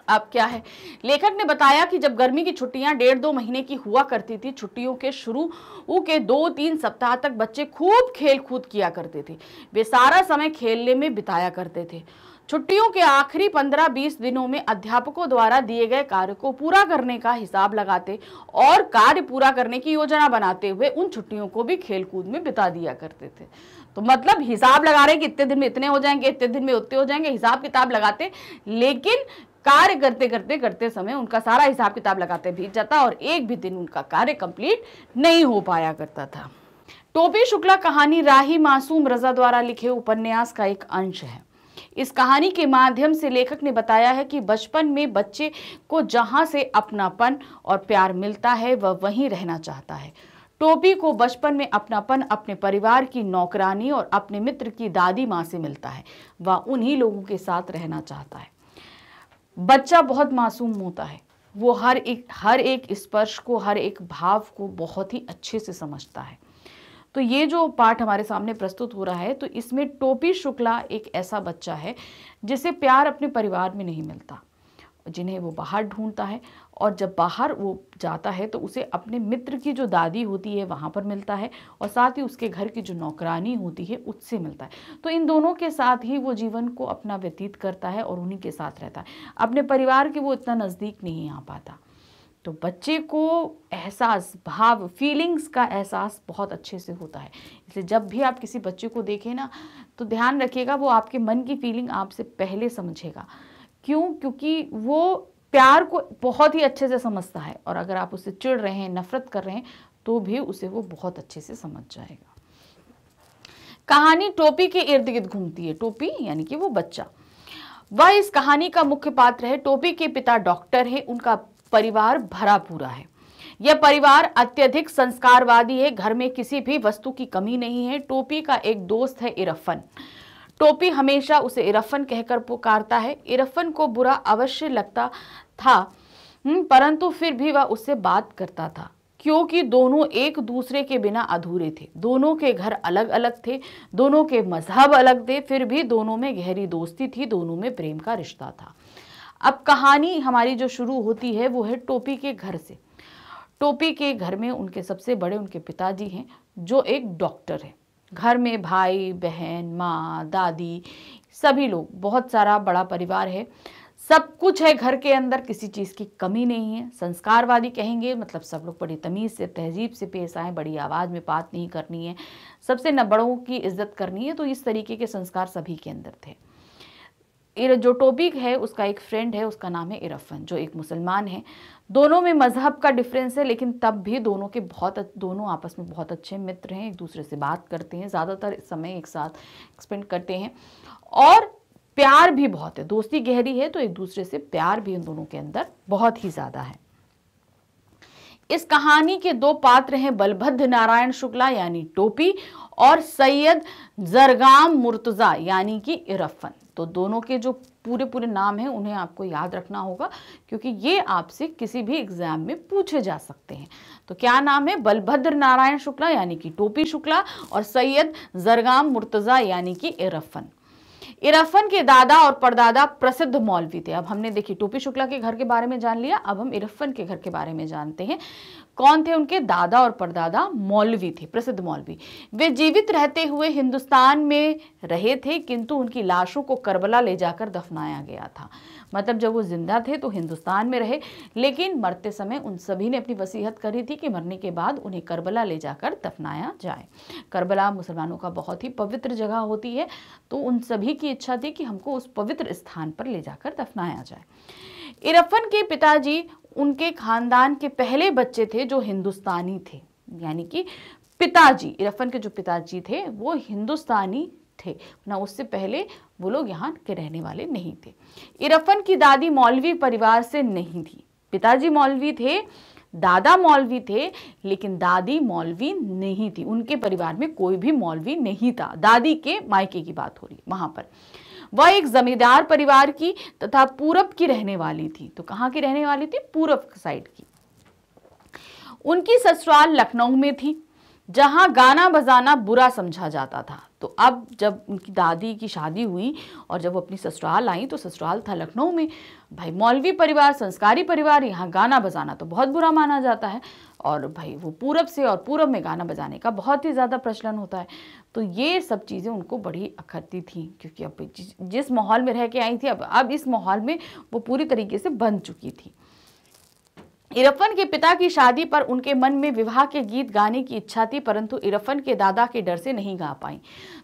अब क्या है, लेखक ने बताया कि जब गर्मी की छुट्टियां 1.5-2 महीने की हुआ करती थी, छुट्टियों के शुरू के 2-3 सप्ताह तक बच्चे खूब खेल कूद किया करते थे। वे सारा समय खेलने में बिताया करते थे। छुट्टियों के आखिरी 15-20 दिनों में अध्यापकों द्वारा दिए गए कार्य को पूरा करने का हिसाब लगाते और कार्य पूरा करने की योजना बनाते हुए उन छुट्टियों को भी खेल कूद में बिता दिया करते थे। तो मतलब हिसाब लगा रहे कि इतने दिन में इतने हो जाएंगे, इतने दिन में उतने हो जाएंगे, हिसाब किताब लगाते, लेकिन कार्य करते समय उनका सारा हिसाब किताब लगाते बीत जाता और एक भी दिन उनका कार्य कंप्लीट नहीं हो पाया करता था। टोपी शुक्ला कहानी राही मासूम रजा द्वारा लिखे उपन्यास का एक अंश है। इस कहानी के माध्यम से लेखक ने बताया है कि बचपन में बच्चे को जहां से अपनापन और प्यार मिलता है वह वहीं रहना चाहता है। टोपी को बचपन में अपनापन अपने परिवार की नौकरानी और अपने मित्र की दादी माँ से मिलता है। वह उन्हीं लोगों के साथ रहना चाहता है। बच्चा बहुत मासूम होता है, वो हर एक स्पर्श को, हर एक भाव को बहुत ही अच्छे से समझता है। तो ये जो पाठ हमारे सामने प्रस्तुत हो रहा है, तो इसमें टोपी शुक्ला एक ऐसा बच्चा है जिसे प्यार अपने परिवार में नहीं मिलता, जिन्हें वो बाहर ढूंढता है, और जब बाहर वो जाता है तो उसे अपने मित्र की जो दादी होती है वहाँ पर मिलता है, और साथ ही उसके घर की जो नौकरानी होती है उससे मिलता है। तो इन दोनों के साथ ही वो जीवन को अपना व्यतीत करता है और उन्हीं के साथ रहता है। अपने परिवार के वो इतना नज़दीक नहीं आ पाता। तो बच्चे को एहसास, भाव, फीलिंग्स का एहसास बहुत अच्छे से होता है। इसलिए जब भी आप किसी बच्चे को देखें ना, तो ध्यान रखिएगा वो आपके मन की फीलिंग आपसे पहले समझेगा। क्यों? क्योंकि वो प्यार को बहुत ही अच्छे से समझता है, और अगर आप उससे चिढ़ रहे हैं, नफरत कर रहे हैं, तो भी उसे वो बहुत अच्छे से समझ जाएगा। कहानी टोपी के इर्द गिर्द घूमती है। टोपी यानी कि वो बच्चा, वह इस कहानी का मुख्य पात्र है। टोपी के पिता डॉक्टर है, उनका परिवार भरा पूरा है। यह परिवार अत्यधिक संस्कारवादी है, घर में किसी भी वस्तु की कमी नहीं है। टोपी का एक दोस्त है इरफन। टोपी हमेशा उसे इरफन कहकर पुकारता है। इरफन को बुरा अवश्य लगता था परंतु फिर भी वह उससे बात करता था, क्योंकि दोनों एक दूसरे के बिना अधूरे थे। दोनों के घर अलग अलग थे, दोनों के मजहब अलग थे, फिर भी दोनों में गहरी दोस्ती थी, दोनों में प्रेम का रिश्ता था। अब कहानी हमारी जो शुरू होती है वो है टोपी के घर से। टोपी के घर में उनके सबसे बड़े उनके पिताजी हैं, जो एक डॉक्टर है। घर में भाई बहन, माँ, दादी, सभी लोग, बहुत सारा बड़ा परिवार है। सब कुछ है घर के अंदर, किसी चीज़ की कमी नहीं है। संस्कारवादी कहेंगे, मतलब सब लोग बड़ी तमीज़ से, तहजीब से पेश आए, बड़ी आवाज़ में बात नहीं करनी है, सबसे न बड़ों की इज्जत करनी है। तो इस तरीके के संस्कार सभी के अंदर थे। जो टोपी है उसका एक फ्रेंड है, उसका नाम है इरफन, जो एक मुसलमान है। दोनों में मजहब का डिफरेंस है, लेकिन तब भी दोनों आपस में बहुत अच्छे मित्र हैं, एक दूसरे से बात करते हैं, ज़्यादातर समय एक साथ स्पेंड करते हैं, और प्यार भी बहुत है। दोस्ती गहरी है तो एक दूसरे से प्यार भी इन दोनों के अंदर बहुत ही ज़्यादा है। इस कहानी के दो पात्र हैं, बलभद्र नारायण शुक्ला यानी टोपी, और सैयद जरगाम मुर्तज़ा यानी कि इरफन। तो दोनों के जो पूरे नाम हैं उन्हें आपको याद रखना होगा, क्योंकि ये आपसे किसी भी एग्जाम में पूछे जा सकते हैं। तो क्या नाम है? बलभद्र नारायण शुक्ला यानी कि टोपी शुक्ला, और सैयद जरगाम मुर्तज़ा यानी कि इरफन। इरफन के दादा और परदादा प्रसिद्ध मौलवी थे। अब हमने देखी टोपी शुक्ला के घर के बारे में जान लिया, अब हम इरफन के घर के बारे में जानते हैं। कौन थे उनके दादा और परदादा? मौलवी थे, प्रसिद्ध मौलवी। वे जीवित रहते हुए हिंदुस्तान में रहे थे, किंतु उनकी लाशों को करबला ले जाकर दफनाया गया था। मतलब जब वो जिंदा थे तो हिंदुस्तान में रहे, लेकिन मरते समय उन सभी ने अपनी वसीयत करी थी कि मरने के बाद उन्हें करबला ले जाकर दफनाया जाए। करबला मुसलमानों का बहुत ही पवित्र जगह होती है, तो उन सभी की इच्छा थी कि हमको उस पवित्र स्थान पर ले जाकर दफनाया जाए। इरफन के पिताजी उनके खानदान के पहले बच्चे थे जो हिंदुस्तानी थे, यानी कि पिताजी, इरफन के जो पिताजी थे वो हिंदुस्तानी थे ना, उससे पहले वो लोग यहाँ के रहने वाले नहीं थे। इरफन की दादी मौलवी परिवार से नहीं थी। पिताजी मौलवी थे, दादा मौलवी थे, लेकिन दादी मौलवी नहीं थी। उनके परिवार में कोई भी मौलवी नहीं था। दादी के मायके की बात हो रही है वहां पर। वह एक जमींदार परिवार की तथा पूरब की रहने वाली थी। तो कहाँ की रहने वाली थी? पूरब साइड की। उनकी ससुराल लखनऊ में थी, जहां गाना बजाना बुरा समझा जाता था। तो अब जब उनकी दादी की शादी हुई और जब वो अपनी ससुराल आई तो ससुराल था लखनऊ में। भाई मौलवी परिवार, संस्कारी परिवार, यहाँ गाना बजाना तो बहुत बुरा माना जाता है, और भाई वो पूरब से, और पूरब में गाना बजाने का बहुत ही ज़्यादा प्रचलन होता है। तो ये सब चीज़ें उनको बड़ी अखरती थी, क्योंकि अब जिस माहौल में रह के आई थी, अब इस माहौल में वो पूरी तरीके से बंध चुकी थी। इरफन के पिता की शादी पर उनके मन में विवाह के गीत गाने की इच्छा थी, परंतु इरफन के दादा के डर से नहीं गा पाई।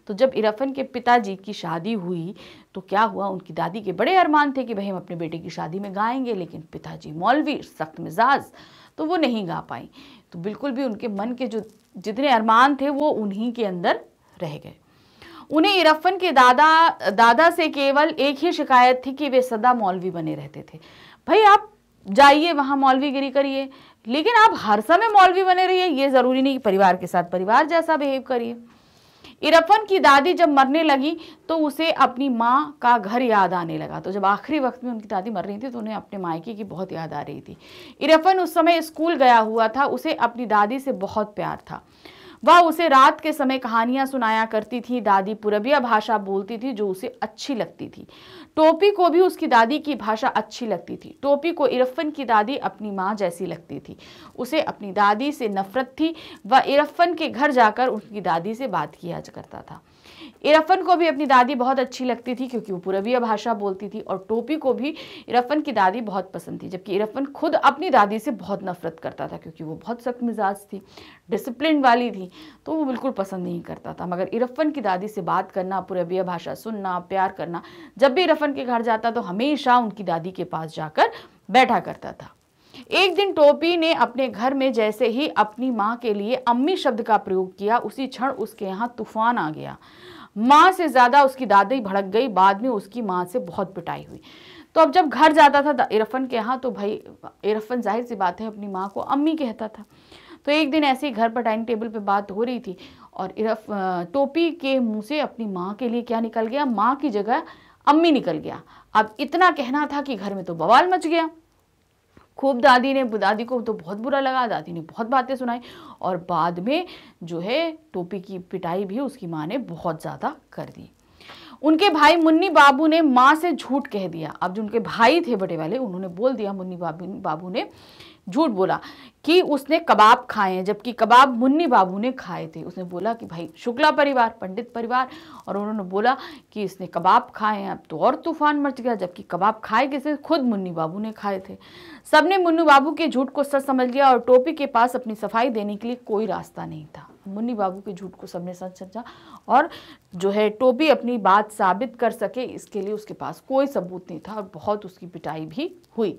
तो जब इरफन के पिताजी की शादी हुई तो क्या हुआ, उनकी दादी के बड़े अरमान थे कि भाई हम अपने बेटे की शादी में गाएंगे, लेकिन पिताजी मौलवी, सख्त मिजाज, तो वो नहीं गा पाई। तो बिल्कुल भी उनके मन के जो जितने अरमान थे वो उन्हीं के अंदर रह गए। उन्हें इरफन के दादा से केवल एक ही शिकायत थी कि वे सदा मौलवी बने रहते थे। भाई आप जाइए वहां मौलवीगिरी करिए, लेकिन आप हर समय मौलवी बने रहिए, ये जरूरी नहीं कि परिवार के साथ परिवार जैसा बिहेव करिए। इरफन की दादी जब मरने लगी तो उसे अपनी माँ का घर याद आने लगा। तो जब आखिरी वक्त में उनकी दादी मर रही थी तो उन्हें अपने मायके की बहुत याद आ रही थी। इरफन उस समय स्कूल गया हुआ था, उसे अपनी दादी से बहुत प्यार था। वह उसे रात के समय कहानियां सुनाया करती थी। दादी पूरबिया भाषा बोलती थी जो उसे अच्छी लगती थी। टोपी को भी उसकी दादी की भाषा अच्छी लगती थी। टोपी को इरफन की दादी अपनी माँ जैसी लगती थी। उसे अपनी दादी से नफरत थी। वह इरफन के घर जाकर उनकी दादी से बात किया करता था। इरफन को भी अपनी दादी बहुत अच्छी लगती थी, क्योंकि वो पूरबिया भाषा बोलती थी, और टोपी को भी इरफन की दादी बहुत पसंद थी। जबकि इरफन खुद अपनी दादी से बहुत नफरत करता था, क्योंकि वो बहुत सख्त मिजाज थी, डिसिप्लिन वाली थी, तो वो बिल्कुल पसंद नहीं करता था। मगर इरफन की दादी से बात करना, पूरबिया भाषा सुनना, प्यार करना, जब भी इरफन के घर जाता तो हमेशा उनकी दादी के पास जाकर बैठा करता था। एक दिन टोपी ने अपने घर में जैसे ही अपनी माँ के लिए अम्मी शब्द का प्रयोग किया, उसी क्षण उसके यहाँ तूफान आ गया। माँ से ज्यादा उसकी दादी भड़क गई। बाद में उसकी माँ से बहुत पिटाई हुई। तो अब जब घर जाता था इरफन के यहाँ तो भाई इरफन जाहिर सी बात है अपनी माँ को अम्मी कहता था। तो एक दिन ऐसे ही घर पर डाइनिंग टेबल पे बात हो रही थी और टोपी के मुंह से अपनी माँ के लिए क्या निकल गया, माँ की जगह अम्मी निकल गया। अब इतना कहना था कि घर में तो बवाल मच गया। खूब दादी को तो बहुत बुरा लगा, दादी ने बहुत बातें सुनाई और बाद में जो है टोपी की पिटाई भी उसकी माँ ने बहुत ज़्यादा कर दी। उनके भाई मुन्नी बाबू ने माँ से झूठ कह दिया। अब जो उनके भाई थे बड़े वाले, उन्होंने बोल दिया, मुन्नी बाबू ने झूठ बोला कि उसने कबाब खाए हैं, जबकि कबाब मुन्नी बाबू ने खाए थे। उसने बोला कि भाई शुक्ला परिवार, पंडित परिवार, और उन्होंने बोला कि इसने कबाब खाए हैं। अब तो और तूफान मच गया, जबकि कबाब खाए किसे, खुद मुन्नी बाबू ने खाए थे। सबने मुन्नी बाबू के झूठ को सच समझ लिया और टोपी के पास अपनी सफाई देने के लिए कोई रास्ता नहीं था। मुन्नी बाबू के झूठ को सबने सच समझा और जो है टोपी अपनी बात साबित कर सके इसके लिए उसके पास कोई सबूत नहीं था और बहुत उसकी पिटाई भी हुई।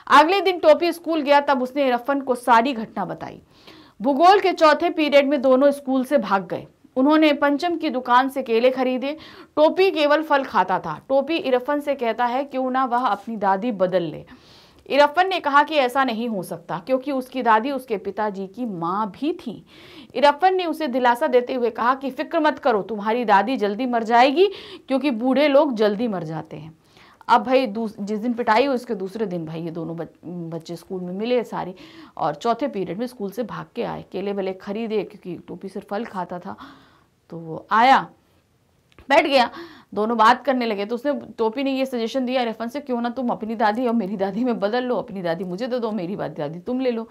अगले दिन टोपी स्कूल गया, तब उसने इरफन को सारी घटना बताई। भूगोल के चौथे पीरियड में दोनों स्कूल से भाग गए। उन्होंने पंचम की दुकान से केले खरीदे। टोपी केवल फल खाता था। टोपी इरफन से कहता है क्यों ना वह अपनी दादी बदल ले। इरफन ने कहा कि ऐसा नहीं हो सकता क्योंकि उसकी दादी उसके पिताजी की माँ भी थी। इरफन ने उसे दिलासा देते हुए कहा कि फिक्र मत करो, तुम्हारी दादी जल्दी मर जाएगी क्योंकि बूढ़े लोग जल्दी मर जाते हैं। अब भाई जिस दिन पिटाई हुई उसके दूसरे दिन भाई ये दोनों बच्चे स्कूल में मिले सारी और चौथे पीरियड में स्कूल से भाग के आए। केले वेले खरीदे क्योंकि टोपी सिर्फ फल खाता था। तो वो आया, बैठ गया, दोनों बात करने लगे। तो उसने टोपी ने ये सजेशन दिया इरफन से, क्यों ना तुम अपनी दादी और मेरी दादी में बदल लो, अपनी दादी मुझे दे दो, मेरी दादी तुम ले लो।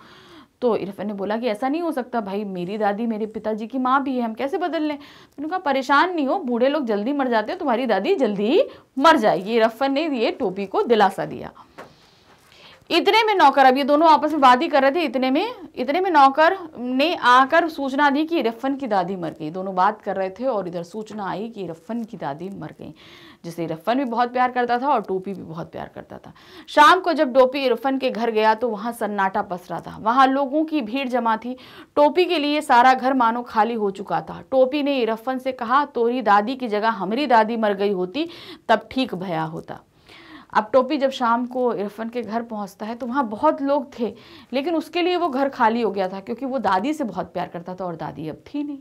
तो इरफन ने बोला कि ऐसा नहीं हो सकता भाई, मेरी दादी मेरे पिताजी की माँ भी है, हम कैसे बदल लें। तो उन्होंने कहा परेशान नहीं हो, बूढ़े लोग जल्दी मर जाते हैं, तुम्हारी दादी जल्दी मर जाएगी। इरफन ने ये टोपी को दिलासा दिया। इतने में नौकर, अब ये दोनों आपस में बात ही कर रहे थे, इतने में नौकर ने आकर सूचना दी कि इरफन की दादी मर गई। दोनों बात कर रहे थे और इधर सूचना आई कि इरफन की दादी मर गई, जिसे इरफन भी बहुत प्यार करता था और टोपी भी बहुत प्यार करता था। शाम को जब टोपी इरफन के घर गया तो वहां सन्नाटा पसरा था। वहां लोगों की भीड़ जमा थी। टोपी के लिए सारा घर मानो खाली हो चुका था। टोपी ने इरफन से कहा, तोरी दादी की जगह हमारी दादी मर गई होती तब ठीक भया होता। अब टोपी जब शाम को इरफन के घर पहुंचता है तो वहाँ बहुत लोग थे, लेकिन उसके लिए वो घर खाली हो गया था क्योंकि वो दादी से बहुत प्यार करता था और दादी अब थी नहीं।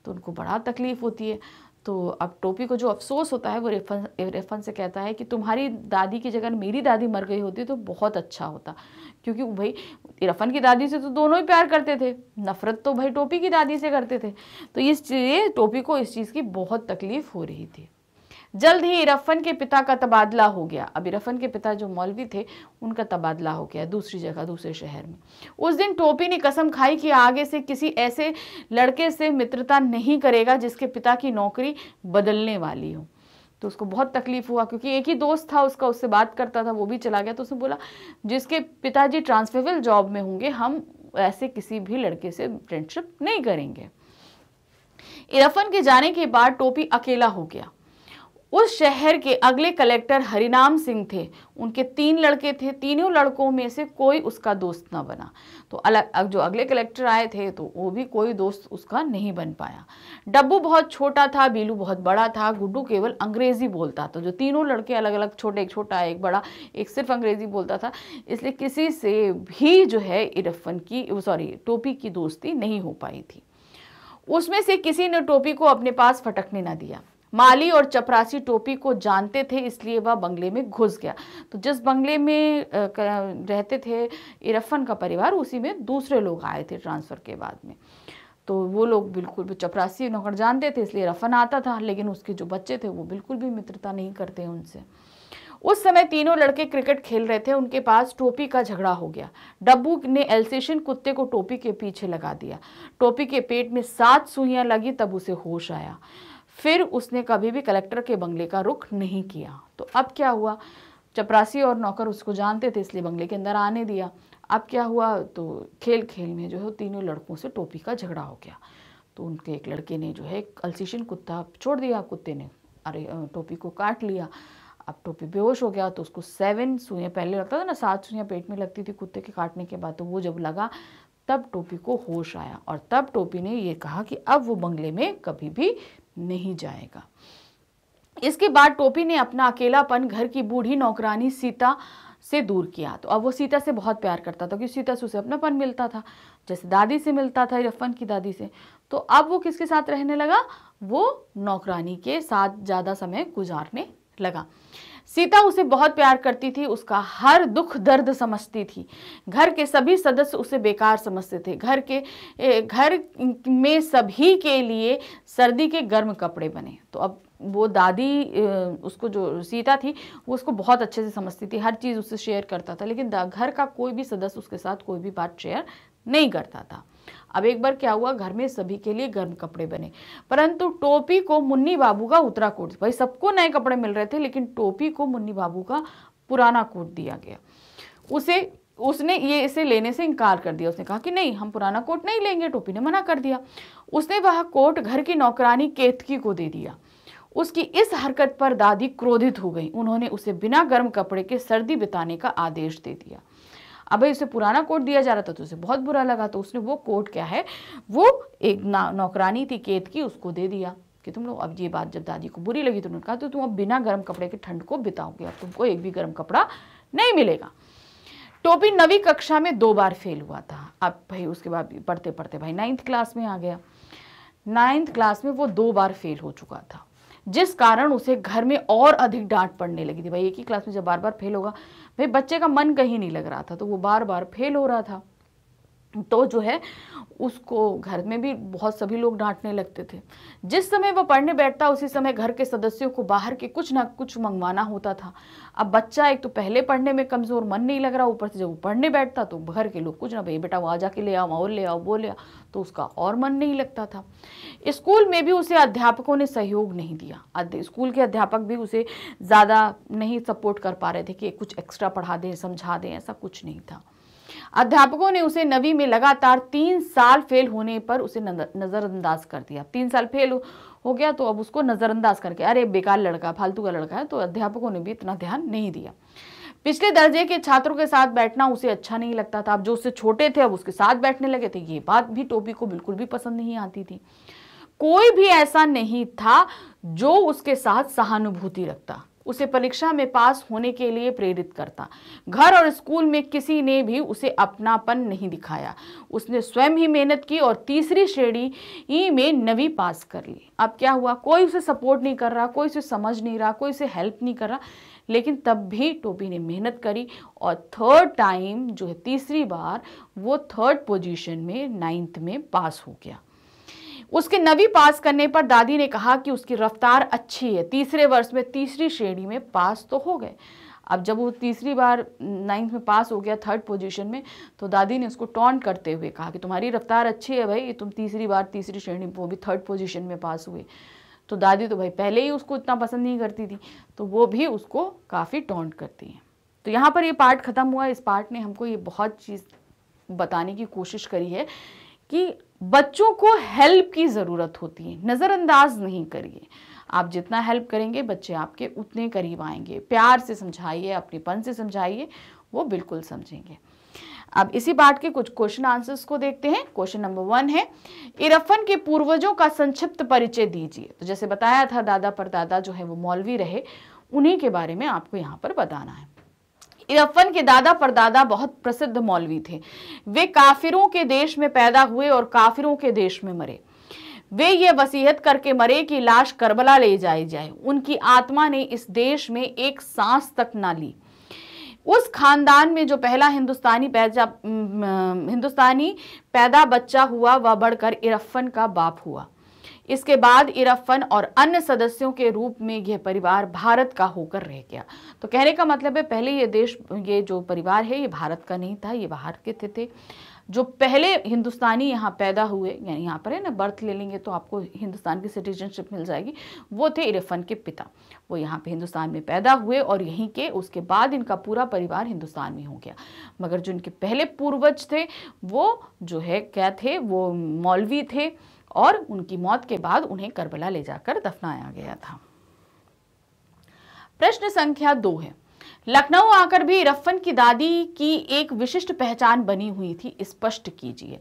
तो उनको बड़ा तकलीफ होती है। तो अब टोपी को जो अफसोस होता है वो इरफन से कहता है कि तुम्हारी दादी की जगह मेरी दादी मर गई होती तो बहुत अच्छा होता, क्योंकि भाई इरफन की दादी से तो दोनों ही प्यार करते थे, नफरत तो भाई टोपी की दादी से करते थे। तो इसलिए टोपी को इस चीज़ की बहुत तकलीफ हो रही थी। जल्द ही इरफन के पिता का तबादला हो गया। अब इरफन के पिता जो मौलवी थे उनका तबादला हो गया दूसरी जगह, दूसरे शहर में। उस दिन टोपी ने कसम खाई कि आगे से किसी ऐसे लड़के से मित्रता नहीं करेगा जिसके पिता की नौकरी बदलने वाली हो। तो उसको बहुत तकलीफ हुआ क्योंकि एक ही दोस्त था उसका, उससे बात करता था, वो भी चला गया। तो उसने बोला जिसके पिताजी ट्रांसफरेबल जॉब में होंगे हम ऐसे किसी भी लड़के से फ्रेंडशिप नहीं करेंगे। इरफन के जाने के बाद टोपी अकेला हो गया। उस शहर के अगले कलेक्टर हरिनाम सिंह थे। उनके 3 लड़के थे, तीनों लड़कों में से कोई उसका दोस्त ना बना। तो जो अगले कलेक्टर आए थे तो वो भी कोई दोस्त उसका नहीं बन पाया। डब्बू बहुत छोटा था, बीलू बहुत बड़ा था, गुड्डू केवल अंग्रेजी बोलता था। जो तीनों लड़के अलग अलग, छोटे एक छोटा एक बड़ा, एक सिर्फ अंग्रेजी बोलता था, इसलिए किसी से भी जो है टोपी की दोस्ती नहीं हो पाई थी। उसमें से किसी ने टोपी को अपने पास फटकने ना दिया। माली और चपरासी टोपी को जानते थे, इसलिए वह बंगले में घुस गया। तो जिस बंगले में रहते थे इरफन का परिवार, उसी में दूसरे लोग आए थे ट्रांसफ़र के बाद में। तो वो लोग बिल्कुल भी चपरासी नौकर जानते थे, इसलिए इरफन आता था, लेकिन उसके जो बच्चे थे वो बिल्कुल भी मित्रता नहीं करते उनसे। उस समय तीनों लड़के क्रिकेट खेल रहे थे। उनके पास टोपी का झगड़ा हो गया। डब्बू ने एल्सेशियन कुत्ते को टोपी के पीछे लगा दिया। टोपी के पेट में 7 सुइयां लगी, तब उसे होश आया। फिर उसने कभी भी कलेक्टर के बंगले का रुख नहीं किया। तो अब क्या हुआ, चपरासी और नौकर उसको जानते थे इसलिए बंगले के अंदर आने दिया। अब क्या हुआ, तो खेल खेल में जो है तीनों लड़कों से टोपी का झगड़ा हो गया। तो उनके एक लड़के ने जो है अल्सेशियन कुत्ता छोड़ दिया, कुत्ते ने टोपी को काट लिया। अब टोपी बेहोश हो गया। तो उसको 7 सुइयां, पहले लगता था ना 7 सुइयां पेट में लगती थी कुत्ते के काटने के बाद, तो वो जब लगा तब टोपी को होश आया और तब टोपी ने ये कहा कि अब वो बंगले में कभी भी नहीं जाएगा। इसके बाद टोपी ने अपना अकेलापन घर की बूढ़ी नौकरानी सीता से दूर किया। तो अब वो सीता से बहुत प्यार करता था क्योंकि सीता से उसे अपनापन मिलता था, जैसे दादी से मिलता था इरफन की दादी से। तो अब वो किसके साथ रहने लगा, वो नौकरानी के साथ ज़्यादा समय गुजारने लगा। सीता उसे बहुत प्यार करती थी, उसका हर दुख दर्द समझती थी। घर के सभी सदस्य उसे बेकार समझते थे। घर में सभी के लिए सर्दी के गर्म कपड़े बने। तो अब वो दादी उसको, जो सीता थी, वो उसको बहुत अच्छे से समझती थी, हर चीज़ उससे शेयर करता था, लेकिन घर का कोई भी सदस्य उसके साथ कोई भी बात शेयर नहीं करता था। अब एक बार क्या हुआ, घर में सभी के लिए गर्म कपड़े बने, परंतु टोपी को मुन्नी बाबू का उतरा कोट, भाई सबको नए कपड़े मिल रहे थे, लेकिन टोपी को मुन्नी बाबू का पुराना कोट दिया गया। उसने इसे लेने से इनकार कर दिया। उसने कहा कि नहीं, हम पुराना कोट नहीं लेंगे। टोपी ने मना कर दिया। उसने वह कोट घर की नौकरानी केतकी को दे दिया। उसकी इस हरकत पर दादी क्रोधित हो गई। उन्होंने उसे बिना गर्म कपड़े के सर्दी बिताने का आदेश दे दिया। अब उसे पुराना कोट दिया जा रहा था तो उसे बहुत बुरा लगा, तो उसने वो कोट क्या है, वो एक नौकरानी थी केतकी, उसको दे दिया कि तुम लोग। अब ये बात जब दादी को बुरी लगी तो उन्होंने कहा तो तुम अब बिना गर्म कपड़े के ठंड को बिताओगे, अब तुमको एक भी गर्म कपड़ा नहीं मिलेगा। टोपी 9वीं कक्षा में 2 बार फेल हुआ था। अब भाई उसके बाद पढ़ते पढ़ते भाई 9th क्लास में आ गया। 9th क्लास में वो 2 बार फेल हो चुका था, जिस कारण उसे घर में और अधिक डांट पड़ने लगी थी। भाई एक ही क्लास में जब बार बार फेल होगा, भाई बच्चे का मन कहीं नहीं लग रहा था, तो वो बार बार फेल हो रहा था। तो जो है उसको घर में भी बहुत सभी लोग डांटने लगते थे। जिस समय वो पढ़ने बैठता उसी समय घर के सदस्यों को बाहर के कुछ ना कुछ मंगवाना होता था। अब बच्चा एक तो पहले पढ़ने में कमजोर, मन नहीं लग रहा, ऊपर से जब वो पढ़ने बैठता तो घर के लोग कुछ ना, भाई बेटा वहाँ जाके ले आओ, और ले आओ, वो ले आओ, तो उसका और मन नहीं लगता था। स्कूल में भी उसे अध्यापकों ने सहयोग नहीं दिया। स्कूल के अध्यापक भी उसे ज़्यादा नहीं सपोर्ट कर पा रहे थे कि कुछ एक्स्ट्रा पढ़ा दें, समझा दें, ऐसा कुछ नहीं था। अध्यापकों ने उसे 9वीं में लगातार 3 साल फेल होने पर उसे नजरअंदाज कर दिया। 3 साल फेल हो गया तो अब उसको नजरअंदाज करके, अरे बेकार लड़का, फालतू का लड़का है, तो अध्यापकों ने भी इतना ध्यान नहीं दिया। पिछले दर्जे के छात्रों के साथ बैठना उसे अच्छा नहीं लगता था। अब जो उससे छोटे थे अब उसके साथ बैठने लगे थे। ये बात भी टोपी को बिल्कुल भी पसंद नहीं आती थी। कोई भी ऐसा नहीं था जो उसके साथ सहानुभूति रखता, उसे परीक्षा में पास होने के लिए प्रेरित करता। घर और स्कूल में किसी ने भी उसे अपनापन नहीं दिखाया। उसने स्वयं ही मेहनत की और 3री श्रेणी में 9वीं पास कर ली। अब क्या हुआ, कोई उसे सपोर्ट नहीं कर रहा, कोई उसे समझ नहीं रहा, कोई उसे हेल्प नहीं कर रहा, लेकिन तब भी टोपी ने मेहनत करी और 3rd टाइम जो है 3री बार वो 3rd पोजीशन में 9th में पास हो गया। उसके 9वीं पास करने पर दादी ने कहा कि उसकी रफ्तार अच्छी है, 3रे वर्ष में 3री श्रेणी में पास तो हो गए। अब जब वो 3री बार 9th में पास हो गया 3rd पोजीशन में, तो दादी ने उसको टॉन्ट करते हुए कहा कि तुम्हारी रफ्तार अच्छी है भाई, तुम 3री बार 3री श्रेणी में, वो भी 3rd पोजीशन में पास हुए। तो दादी तो भाई पहले ही उसको इतना पसंद नहीं करती थी, तो वो भी उसको काफ़ी टॉन्ट करती हैं। तो यहाँ पर ये पार्ट ख़त्म हुआ। इस पार्ट ने हमको ये बहुत चीज़ बताने की कोशिश करी है कि बच्चों को हेल्प की ज़रूरत होती है, नज़रअंदाज नहीं करिए। आप जितना हेल्प करेंगे बच्चे आपके उतने करीब आएंगे। प्यार से समझाइए, अपनेपन से समझाइए, वो बिल्कुल समझेंगे। अब इसी पार्ट के कुछ क्वेश्चन आंसर्स को देखते हैं। क्वेश्चन नंबर 1 है, इरफन के पूर्वजों का संक्षिप्त परिचय दीजिए। तो जैसे बताया था दादा परदादा जो है वो मौलवी रहे, उन्हीं के बारे में आपको यहाँ पर बताना है। इरफन के दादा परदादा बहुत प्रसिद्ध मौलवी थे। वे काफिरों के देश में पैदा हुए और काफिरों के देश में मरे। वे ये वसीयत करके मरे कि लाश करबला ले जाई जाए। उनकी आत्मा ने इस देश में एक सांस तक ना ली। उस खानदान में जो पहला हिंदुस्तानी पैदा बच्चा हुआ वह बढ़कर इरफन का बाप हुआ। इसके बाद इरफन और अन्य सदस्यों के रूप में यह परिवार भारत का होकर रह गया। तो कहने का मतलब है पहले ये जो परिवार है ये भारत का नहीं था, ये बाहर के थे। जो पहले हिंदुस्तानी यहाँ पैदा हुए, यानी यहाँ पर है ना, बर्थ ले लेंगे तो आपको हिंदुस्तान की सिटीजनशिप मिल जाएगी, वो थे इरफन के पिता। वो यहाँ पे हिंदुस्तान में पैदा हुए और यहीं के, उसके बाद इनका पूरा परिवार हिंदुस्तान में हो गया। मगर जो इनके पहले पूर्वज थे वो जो है क्या थे, वो मौलवी थे और उनकी मौत के बाद उन्हें करबला ले जाकर दफनाया गया था। प्रश्न संख्या 2 है, लखनऊ आकर भी इरफन की दादी की एक विशिष्ट पहचान बनी हुई थी, स्पष्ट कीजिए।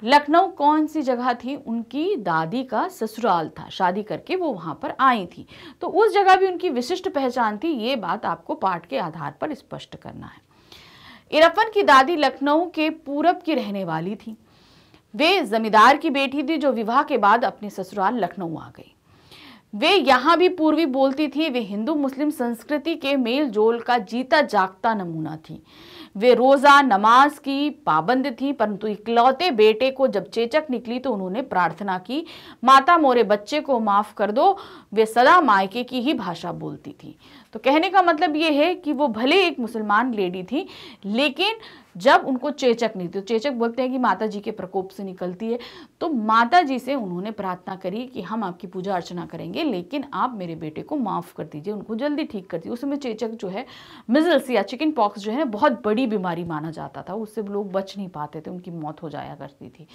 लखनऊ कौन सी जगह थी? उनकी दादी का ससुराल था, शादी करके वो वहां पर आई थी, तो उस जगह भी उनकी विशिष्ट पहचान थी। ये बात आपको पाठ के आधार पर स्पष्ट करना है। इरफन की दादी लखनऊ के पूरब की रहने वाली थी। वे जमींदार की बेटी थी जो विवाह के बाद अपने ससुराल लखनऊ आ गई। वे यहाँ भी पूर्वी बोलती थी। वे हिंदू मुस्लिम संस्कृति के मेल जोल का जीता जागता नमूना थी। वे रोजा नमाज की पाबंद थी, परंतु इकलौते बेटे को जब चेचक निकली तो उन्होंने प्रार्थना की, माता मोरे बच्चे को माफ कर दो। वे सदा मायके की ही भाषा बोलती थी। तो कहने का मतलब ये है कि वो भले एक मुसलमान लेडी थी, लेकिन जब उनको चेचक नहीं थी, तो चेचक बोलते हैं कि माता जी के प्रकोप से निकलती है, तो माता जी से उन्होंने प्रार्थना करी कि हम आपकी पूजा अर्चना करेंगे, लेकिन आप मेरे बेटे को माफ़ कर दीजिए, उनको जल्दी ठीक कर दीजिए। उस समय चेचक जो है, मिजल्स या चिकन पॉक्स जो है बहुत बड़ी बीमारी माना जाता था, उससे लोग बच नहीं पाते थे, उनकी मौत हो जाया करती थी।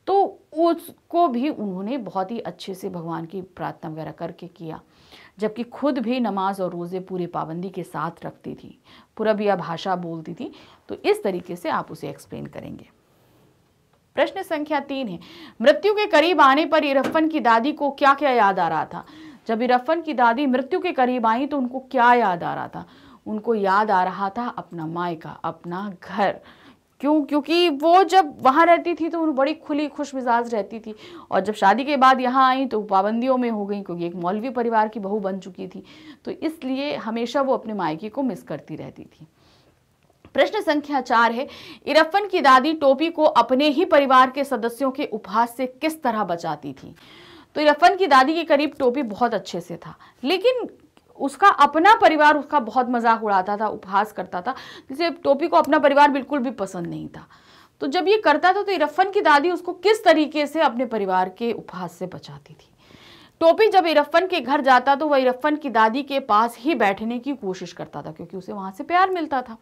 तो उसको भी उन्होंने बहुत ही अच्छे से भगवान की प्रार्थना वगैरह करके किया, जबकि खुद भी नमाज और रोज़े पूरी पाबंदी के साथ रखती थी, पुरबिया भाषा बोलती थी। तो इस तरीके से आप उसे एक्सप्लेन करेंगे। प्रश्न संख्या 3 है, मृत्यु के करीब आने पर इरफन की दादी को क्या क्या याद आ रहा था? जब इरफन की दादी मृत्यु के करीब आई तो उनको क्या याद आ रहा था? उनको याद आ रहा था अपना मायका, अपना घर। क्यों? क्योंकि वो जब वहाँ रहती थी तो वो बड़ी खुली खुश मिजाज रहती थी, और जब शादी के बाद यहाँ आई तो पाबंदियों में हो गई, क्योंकि एक मौलवी परिवार की बहू बन चुकी थी, तो इसलिए हमेशा वो अपने मायके को मिस करती रहती थी। प्रश्न संख्या 4 है, इरफन की दादी टोपी को अपने ही परिवार के सदस्यों के उपहास से किस तरह बचाती थी? तो इरफन की दादी के करीब टोपी बहुत अच्छे से था, लेकिन उसका अपना परिवार उसका बहुत मजाक उड़ाता था, उपहास करता था, जिसे टोपी को अपना परिवार बिल्कुल भी पसंद नहीं था। तो जब ये करता था तो इरफन की दादी उसको किस तरीके से अपने परिवार के उपहास से बचाती थी? टोपी जब इरफन के घर जाता तो वह इरफन की दादी के पास ही बैठने की कोशिश करता था, क्योंकि उसे वहां से प्यार मिलता था।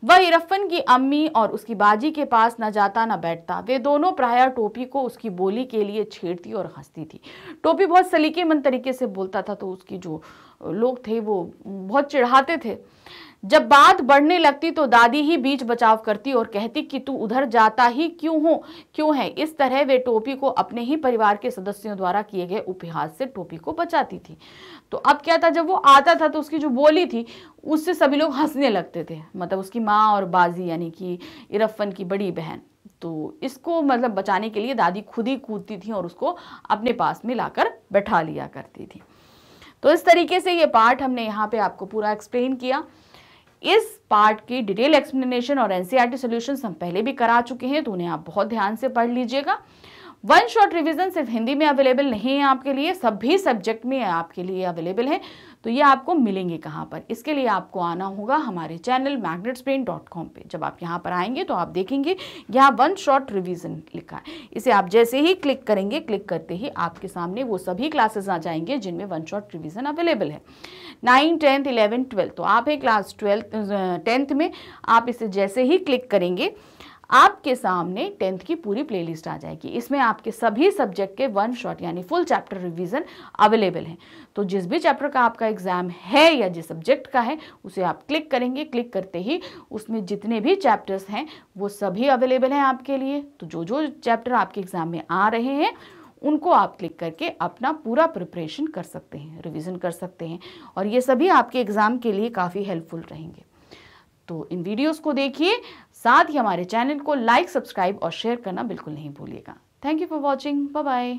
वह इरफन की अम्मी और उसकी बाजी के पास न जाता न बैठता। वे दोनों प्रायः टोपी को उसकी बोली के लिए छेड़ती और हंसती थी। टोपी बहुत सलीकेमंद तरीके से बोलता था, तो उसकी जो लोग थे वो बहुत चिढ़ाते थे। जब बात बढ़ने लगती तो दादी ही बीच बचाव करती और कहती कि तू उधर जाता ही क्यों है। इस तरह वे टोपी को अपने ही परिवार के सदस्यों द्वारा किए गए उपहास से टोपी को बचाती थी। तो अब क्या था, जब वो आता था तो उसकी जो बोली थी उससे सभी लोग हंसने लगते थे, मतलब उसकी माँ और बाजी यानी कि इरफन की बड़ी बहन। तो इसको मतलब बचाने के लिए दादी खुद ही कूदती थी और उसको अपने पास में लाकर बैठा लिया करती थी। तो इस तरीके से ये पार्ट हमने यहाँ पे आपको पूरा एक्सप्लेन किया। इस पार्ट की डिटेल एक्सप्लेनेशन और एनसीईआरटी सॉल्यूशंस हम पहले भी करा चुके हैं, तो उन्हें आप बहुत ध्यान से पढ़ लीजिएगा। वन शॉट रिवीजन सिर्फ हिंदी में अवेलेबल नहीं है आपके लिए, सभी सब्जेक्ट में आपके लिए अवेलेबल है। तो ये आपको मिलेंगे कहाँ पर? इसके लिए आपको आना होगा हमारे चैनल magnetsbrain.com पे। जब आप यहाँ पर आएंगे तो आप देखेंगे यहाँ वन शॉट रिवीजन लिखा है। इसे आप जैसे ही क्लिक करेंगे, क्लिक करते ही आपके सामने वो सभी क्लासेस आ जाएंगे जिनमें वन शॉट रिवीजन अवेलेबल है। 9, 10, 11, 12, तो आप है क्लास 10th में। आप इसे जैसे ही क्लिक करेंगे आपके सामने 10th की पूरी प्लेलिस्ट आ जाएगी। इसमें आपके सभी सब्जेक्ट के वन शॉट यानी फुल चैप्टर रिवीजन अवेलेबल हैं। तो जिस भी चैप्टर का आपका एग्जाम है या जिस सब्जेक्ट का है उसे आप क्लिक करेंगे, क्लिक करते ही उसमें जितने भी चैप्टर्स हैं वो सभी अवेलेबल हैं आपके लिए। तो जो चैप्टर आपके एग्जाम में आ रहे हैं उनको आप क्लिक करके अपना पूरा प्रिपरेशन कर सकते हैं, रिवीजन कर सकते हैं, और ये सभी आपके एग्जाम के लिए काफ़ी हेल्पफुल रहेंगे। तो इन वीडियोस को देखिए, साथ ही हमारे चैनल को लाइक, सब्सक्राइब और शेयर करना बिल्कुल नहीं भूलिएगा। Thank you for watching. Bye bye.